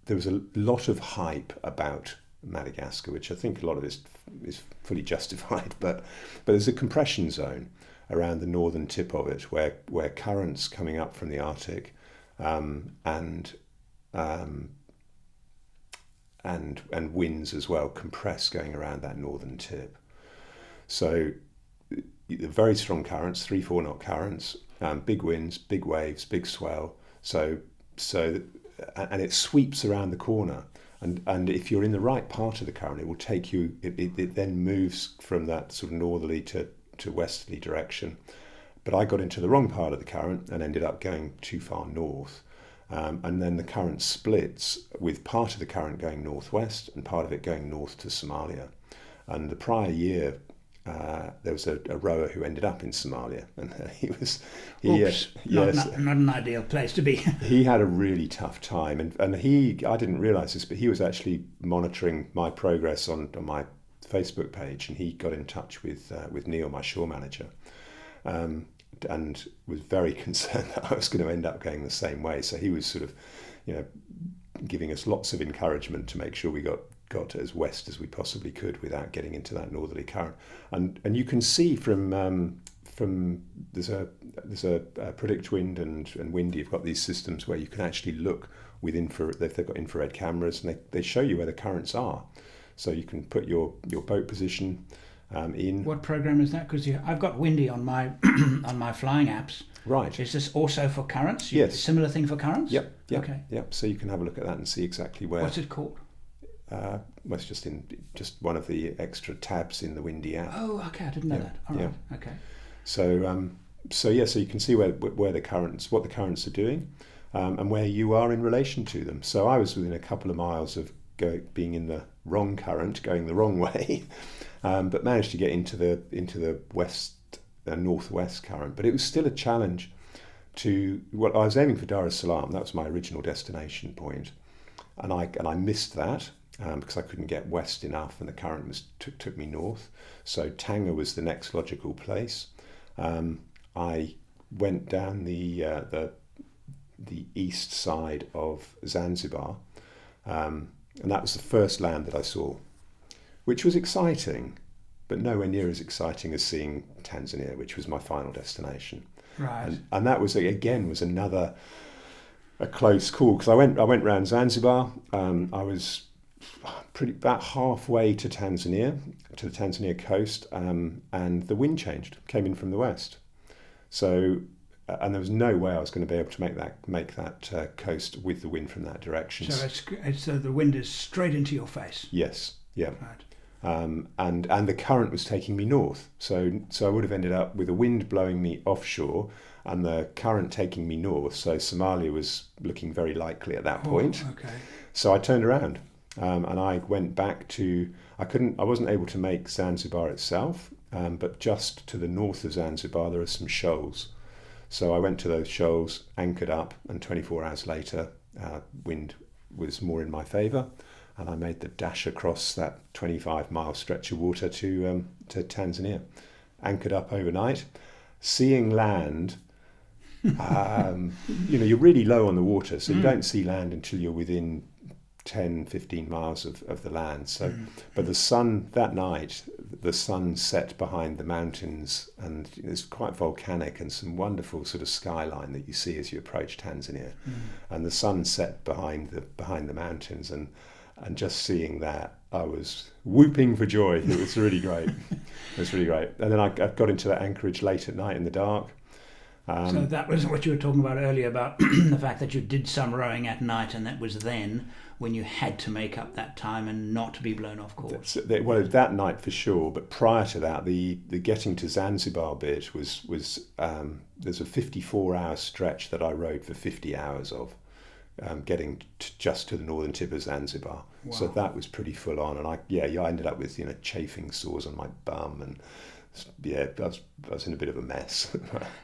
there was a lot of hype about Madagascar, which I think a lot of this is fully justified. But there's a compression zone around the northern tip of it, where currents coming up from the Arctic and winds as well compress going around that northern tip. So very strong currents, 3-4 knot currents, big winds, big waves, big swell. So and it sweeps around the corner. And if you're in the right part of the current, it will take you. It then moves from that sort of northerly to westerly direction. But I got into the wrong part of the current and ended up going too far north. And then the current splits, with part of the current going northwest and part of it going north to Somalia. And the prior year, there was a rower who ended up in Somalia, and not an ideal place to be. He had a really tough time, and I didn't realise this, but he was actually monitoring my progress on my Facebook page, and he got in touch with Neil, my shore manager, and was very concerned that I was going to end up going the same way. So he was sort of, giving us lots of encouragement to make sure we got as west as we possibly could without getting into that northerly current. And you can see from there's a predict wind and windy. You've got these systems where you can actually look with infrared. They've got infrared cameras, and they show you where the currents are. So you can put your boat position in. What program is that? Because I've got Windy on my on my flying apps. Right. Is this also for currents? Yes. Similar thing for currents? Yep. Okay. Yep. So you can have a look at that and see exactly where. What's it called? Well, it's just one of the extra tabs in the Windy app. Oh, okay. I didn't know that. All right. Okay. So so you can see what the currents are doing, and where you are in relation to them. So I was within a couple of miles of being in the wrong current, going the wrong way, but managed to get into the west northwest current. But it was still a challenge. I was aiming for Dar es Salaam. That was my original destination point, and I missed that. Because I couldn't get west enough, and the current took me north. So Tanga was the next logical place. I went down the east side of Zanzibar, and that was the first land that I saw, which was exciting, but nowhere near as exciting as seeing Tanzania, which was my final destination. Right. And that was another a close call, because I went around Zanzibar. I was about halfway to the Tanzania coast, and the wind came in from the west. So, and there was no way I was going to be able to make that coast with the wind from that direction. So the wind is straight into your face. Yes, yeah. Right. And the current was taking me north. So I would have ended up with the wind blowing me offshore and the current taking me north. So Somalia was looking very likely at that point. Okay. So I turned around. And I went back to, I wasn't able to make Zanzibar itself, but just to the north of Zanzibar there are some shoals. So I went to those shoals, anchored up, and 24 hours later, wind was more in my favour, and I made the dash across that 25-mile stretch of water to Tanzania. Anchored up overnight, seeing land. You're really low on the water, so you don't see land until you're within 10-15 miles of the land. So but the sun that night, the sun set behind the mountains, and it's quite volcanic, and some wonderful sort of skyline that you see as you approach Tanzania, and the sun set behind the mountains, and just seeing that, I was whooping for joy. It was really great. It was really great. And then I got into that anchorage late at night in the dark, So that was what you were talking about earlier, about the fact that you did some rowing at night, and that was then when you had to make up that time and not be blown off course. Well, that night for sure, but prior to that, the getting to Zanzibar bit was there's a 54-hour stretch that I rowed for 50 hours of, getting just to the northern tip of Zanzibar. Wow. So that was pretty full on, and I ended up with chafing sores on my bum, and I was in a bit of a mess.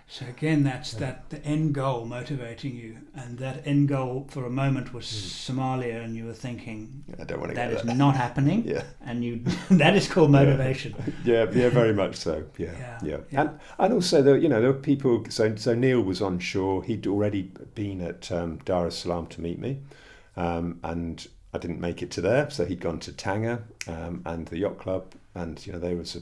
So again, that's the end goal motivating you, and that end goal for a moment was Somalia, and you were thinking, I don't want to that go is there. Not happening. Yeah. And you that is called motivation. Yeah, very much so. Yeah. And also there were people. So Neil was on shore. He'd already been at Dar es Salaam to meet me, and I didn't make it to there, so he'd gone to Tanger and the yacht club, and there was a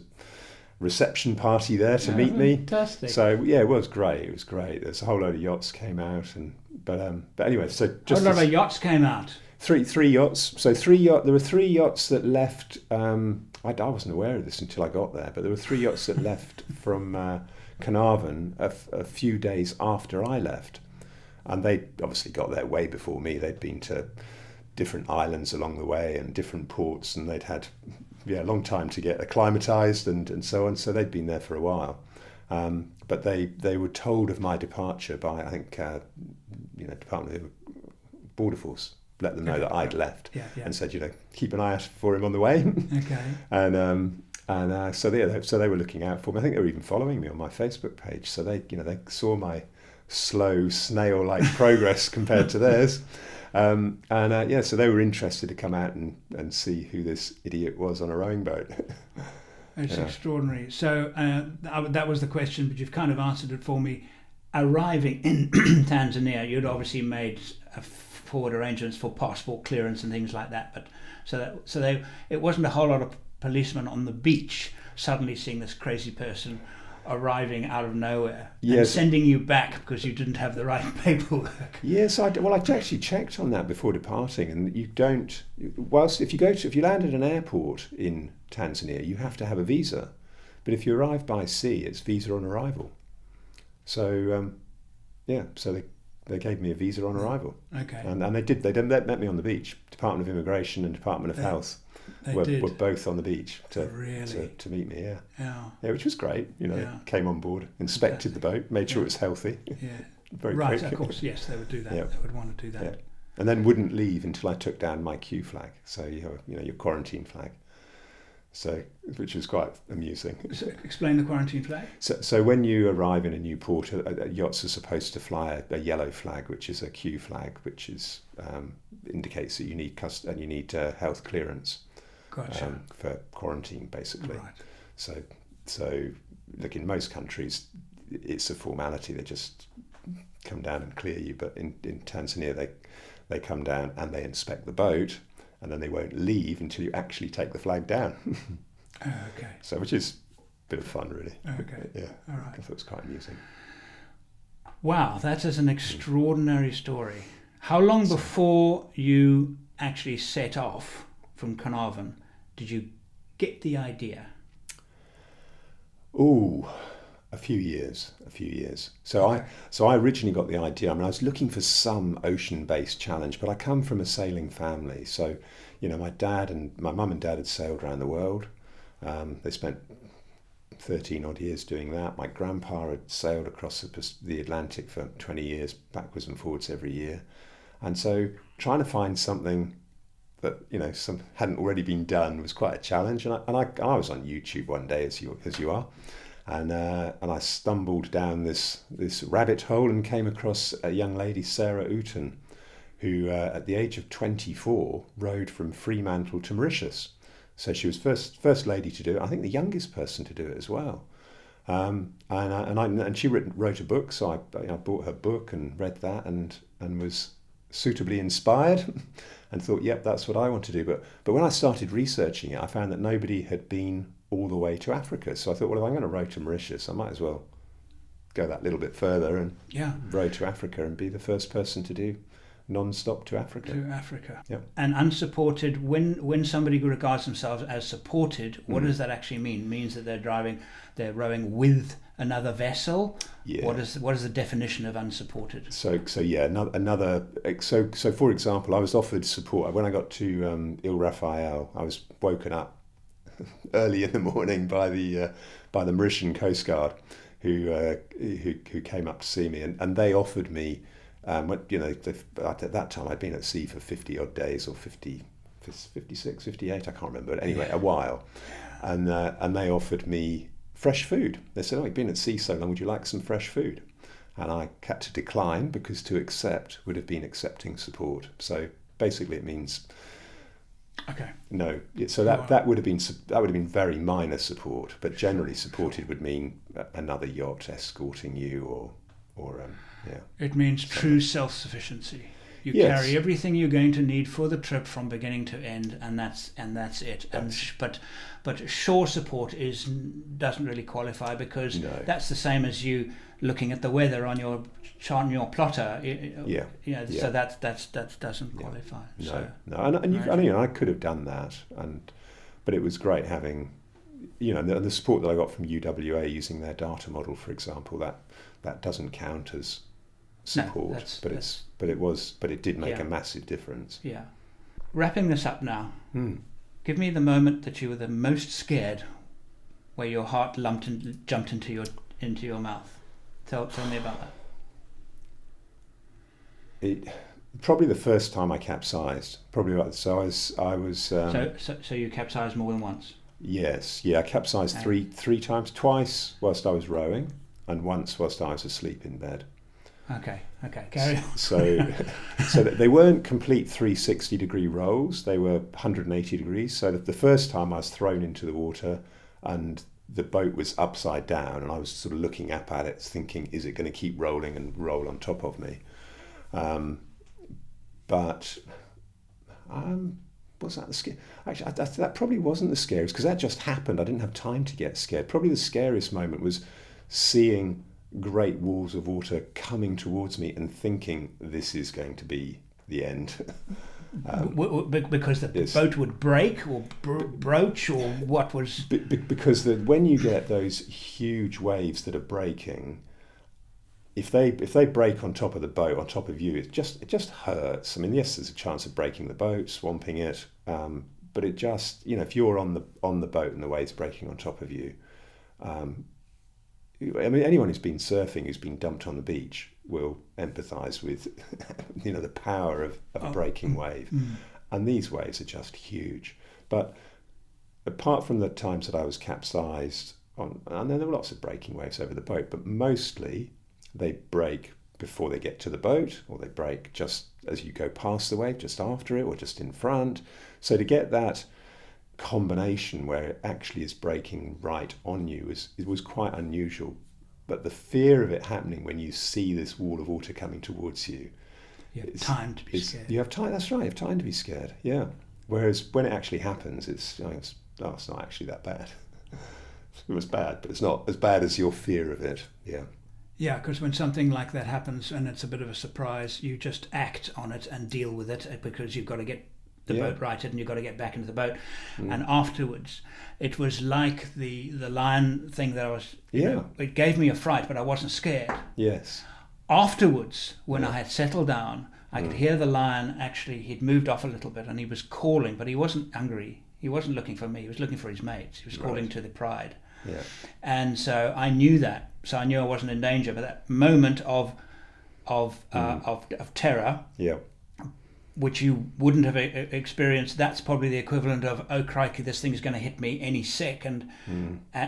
reception party there to meet me. Fantastic. So it was great. There's a whole load of yachts came out, but anyway, so just a lot of yachts came out. Three yachts. So there were 3 yachts that left. I wasn't aware of this until I got there, but there were 3 yachts that left from Carnarvon a few days after I left, and they obviously got there way before me. They'd been to different islands along the way and different ports, and they'd had a long time to get acclimatized and so on. So they'd been there for a while, but they were told of my departure by, I think, Department of Border Force let them know that I'd left, and said, keep an eye out for him on the way. Okay. and so they were looking out for me. I think they were even following me on my Facebook page. So they saw my slow snail-like progress compared to theirs. So they were interested to come out and see who this idiot was on a rowing boat. It's extraordinary. So that was the question, but you've kind of answered it for me. Arriving in Tanzania, you'd obviously made forward arrangements for passport clearance and things like that. But it wasn't a whole lot of policemen on the beach suddenly seeing this crazy person arriving out of nowhere and sending you back because you didn't have the right paperwork. Yes, I actually checked on that before departing, and you don't. If you land at an airport in Tanzania, you have to have a visa, but if you arrive by sea, it's visa on arrival. So so they gave me a visa on arrival. Okay. And they met me on the beach. Department of Immigration and Department of Health were both on the beach to meet me. Yeah, which was great. They came on board, inspected the boat, made sure it was healthy. Yeah. Very right, quick. Of course, yes, they would do that. Yeah. They would want to do that. Yeah. And then wouldn't leave until I took down my Q flag. So your quarantine flag. So, which was quite amusing. So explain the quarantine flag. So when you arrive in a new port, yachts are supposed to fly a yellow flag, which is a Q flag, which is indicates that you need health clearance. Gotcha. For quarantine, basically. Right. So look, in most countries, it's a formality. They just come down and clear you. But in Tanzania, they come down and they inspect the boat, and then they won't leave until you actually take the flag down. Okay. So, which is a bit of fun, really. Okay. Yeah. All right. I thought it was quite amusing. Wow, that is an extraordinary story. How long before you actually set off from Carnarvon did you get the idea? Oh, a few years. So okay. I originally got the idea. I mean, I was looking for some ocean-based challenge, but I come from a sailing family. So, my mum and dad had sailed around the world. They spent 13 odd years doing that. My grandpa had sailed across the Atlantic for 20 years, backwards and forwards every year. And so trying to find something that hadn't already been done was quite a challenge. And I was on YouTube one day, as you are, and I stumbled down this rabbit hole and came across a young lady, Sarah Ooten, who at the age of 24 rowed from Fremantle to Mauritius. So she was first lady to do it. I think the youngest person to do it as well. And she wrote a book, so I bought her book and read that and was suitably inspired and thought, yep, that's what I want to do. But when I started researching it, I found that nobody had been all the way to Africa. So I thought, well, if I'm going to row to Mauritius, I might as well go that little bit further and row to Africa and be the first person to do non-stop to Africa. Yeah. And unsupported, when somebody regards themselves as supported, what does that actually mean? It means that they're rowing with another vessel? Yeah. What is the definition of unsupported? So yeah, another. So for example, I was offered support when I got to Ile Raphael. I was woken up early in the morning by the Mauritian Coast Guard, who came up to see me, and they offered me, at that time I'd been at sea for 50 odd days, or 50, 56, 58, I can't remember. But anyway, a while, and they offered me fresh food. They said, "Oh, you've been at sea so long, would you like some fresh food?" And I had to decline, because to accept would have been accepting support. So basically, it means no. So that would have been very minor support, but generally supported would mean another yacht escorting you, or yeah. It means true self-sufficiency. You Yes. carry everything you're going to need for the trip from beginning to end, and that's it. But shore support doesn't really qualify, because No. that's the same as you looking at the weather on your chart, on your plotter. So that doesn't qualify. No, So, no, and I could have done that, but it was great having, and the support that I got from UWA using their data model, for example. That doesn't count as support, but it did make a massive difference. Yeah. Wrapping this up now. Give me the moment that you were the most scared, where your heart jumped into your mouth. Tell me about that. Probably the first time I capsized. So I was. So you capsized more than once. Yes, yeah. I capsized three times. Twice whilst I was rowing, and once whilst I was asleep in bed. Okay. Carry on. So they weren't complete 360-degree rolls. They were 180 degrees. So the first time I was thrown into the water, and the boat was upside down, and I was sort of looking up at it, thinking, is it going to keep rolling and roll on top of me? But was that the scare? Actually, that probably wasn't the scariest, because that just happened. I didn't have time to get scared. Probably the scariest moment was seeing great walls of water coming towards me and thinking, this is going to be the end. Because the boat would break or broach, or what was? Because when you get those huge waves that are breaking, if they break on top of the boat, on top of you, it just hurts. I mean, yes, there's a chance of breaking the boat, swamping it, but it just, if you're on the boat and the waves breaking on top of you. I mean, anyone who's been surfing, who's been dumped on the beach, will empathise with, the power of a breaking wave. And these waves are just huge. But apart from the times that I was capsized, and then there were lots of breaking waves over the boat, but mostly they break before they get to the boat, or they break just as you go past the wave, just after it, or just in front. So to get that combination where it actually is breaking right on you was quite unusual. But the fear of it happening when you see this wall of water coming towards you, you have time to be scared. You have time. That's right. You have time to be scared. Yeah. Whereas when it actually happens, it's not actually that bad. It was bad, but it's not as bad as your fear of it. Yeah. Yeah, because when something like that happens and it's a bit of a surprise, you just act on it and deal with it, because you've got to get the boat righted, and you've got to get back into the boat. And afterwards, it was like the lion thing that I was, it gave me a fright, but I wasn't scared. Yes. Afterwards, when I had settled down, I could hear the lion. Actually, he'd moved off a little bit, and he was calling, but he wasn't hungry. He wasn't looking for me. He was looking for his mates. He was calling to the pride. Yeah. And so I knew that. So I knew I wasn't in danger. But that moment of terror, which you wouldn't have experienced, that's probably the equivalent of, oh crikey, this thing's going to hit me any second.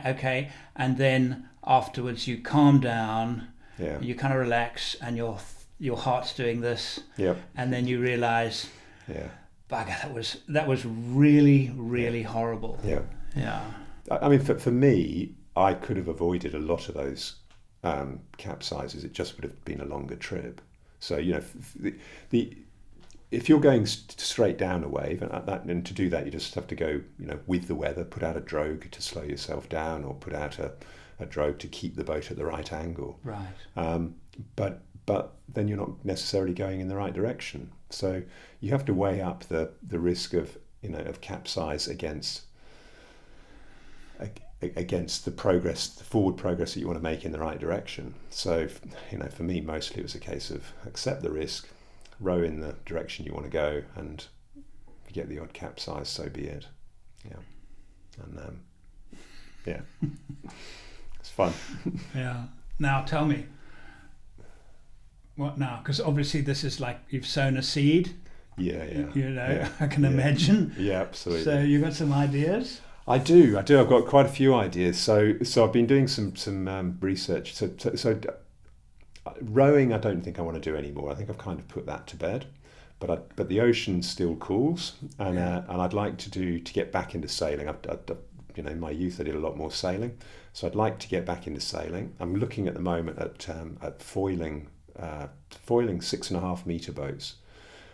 Okay. And then afterwards you calm down, you kind of relax, and your heart's doing this, and then you realise, bugger, that was really, really horrible. I mean, for me, I could have avoided a lot of those capsizes. It just would have been a longer trip. So if you're going straight down a wave, and to do that, you just have to go, with the weather, put out a drogue to slow yourself down, or put out a drogue to keep the boat at the right angle. Right. But then you're not necessarily going in the right direction. So you have to weigh up the risk of capsize against against the forward progress that you want to make in the right direction. So, for me, mostly it was a case of accept the risk, row in the direction you want to go, and if you get the odd capsize, so be it. Yeah. And it's fun. Yeah. Now tell me, what now? Because obviously this is like you've sown a seed. Yeah. I can imagine. Yeah, absolutely. So you got some ideas? I do. I've got quite a few ideas. So I've been doing some research. So rowing, I don't think I want to do anymore. I think I've kind of put that to bed. But the ocean still calls, and I'd like to get back into sailing. In my youth I did a lot more sailing, so I'd like to get back into sailing. I'm looking at the moment at foiling 6.5 metre boats,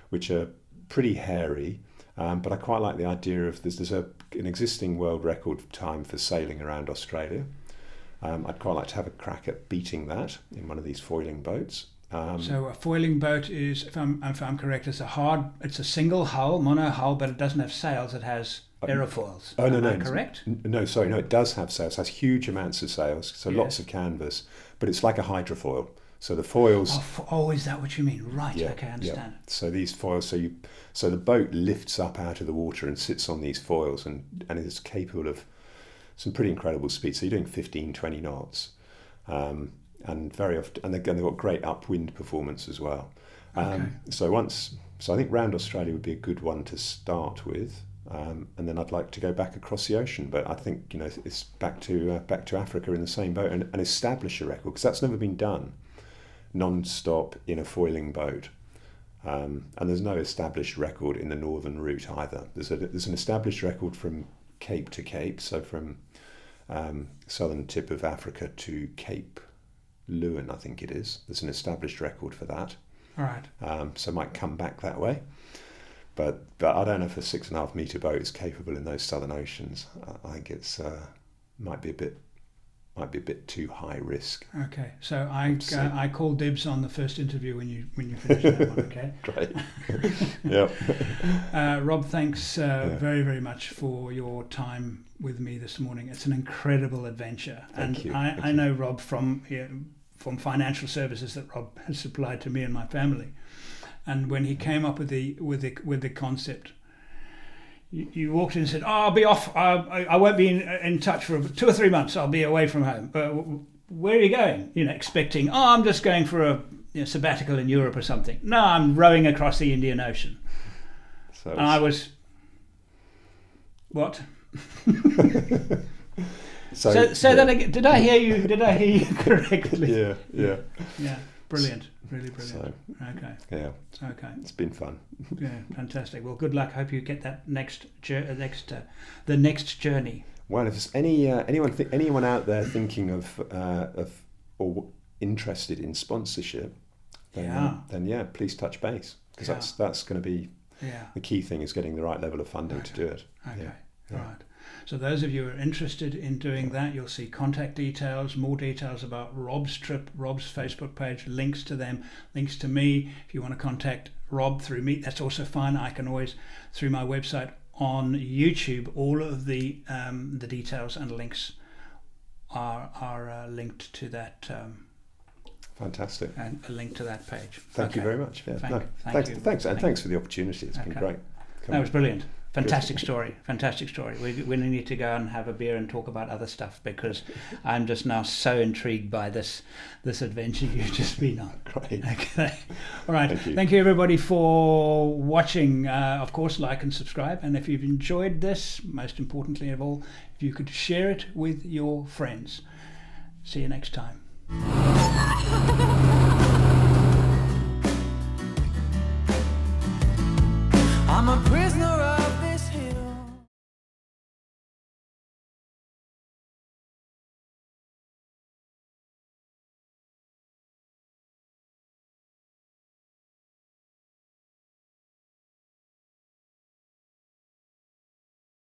which are pretty hairy. But I quite like the idea of there's an existing world record time for sailing around Australia. I'd quite like to have a crack at beating that in one of these foiling boats. So a foiling boat is, if I'm correct, it's a single hull, mono hull, but it doesn't have sails. It has aerofoils. Oh, no, Am I correct? No, sorry, no, it does have sails. It has huge amounts of sails, so lots of canvas, but it's like a hydrofoil. So the foils. Oh, is that what you mean? Right. Yeah, okay, I understand. Yeah. So these foils, so the boat lifts up out of the water and sits on these foils and is capable of some pretty incredible speed. So you're doing 15, 20 knots, and very often, and they've got great upwind performance as well. Okay. So I think round Australia would be a good one to start with, and then I'd like to go back across the ocean. But I think it's back to Africa in the same boat and establish a record, because that's never been done non-stop in a foiling boat, and there's no established record in the northern route either. There's an established record from Cape to Cape, so from southern tip of Africa to Cape Lewin, I think it is. There's an established record for that. All right. So I might come back that way, but I don't know if a 6.5 metre boat is capable in those southern oceans. I think it's might be a bit too high risk. Okay, so I call dibs on the first interview when you finish that one. Okay. Great. Yep. Rob, thanks very, very much for your time with me this morning. It's an incredible adventure. Thank you. I know Rob from financial services that Rob has supplied to me and my family, and when he came up with the concept. You walked in and said, "Oh, I'll be off. I won't be in touch for 2 or 3 months. I'll be away from home." Where are you going? Expecting, I'm just going for a sabbatical in Europe or something. No, I'm rowing across the Indian Ocean. And I was, what? Say that again. Did I hear you correctly? Yeah. Yeah. Brilliant. Really brilliant. Okay. Yeah. Okay. It's been fun. Yeah, fantastic. Well, good luck. Hope you get that the next journey. Well, if there's anyone out there thinking of or interested in sponsorship, then please touch base, because that's going to be the key thing, is getting the right level of funding to do it. Okay. Yeah. Right. So those of you who are interested in doing that, you'll see contact details, more details about Rob's trip, Rob's Facebook page, links to them, links to me. If you want to contact Rob through me, that's also fine. I can always, through my website on YouTube, all of the details and links are linked to that. Fantastic. And a link to that page. Thank you very much. Yeah. Thank you. Thanks for the opportunity. It's been great. That was brilliant. Fantastic story. We need to go and have a beer and talk about other stuff, because I'm just now so intrigued by this adventure you've just been on. Great. Okay. All right. Thank you everybody for watching. Of course, like and subscribe. And if you've enjoyed this, most importantly of all, if you could share it with your friends. See you next time. I'm a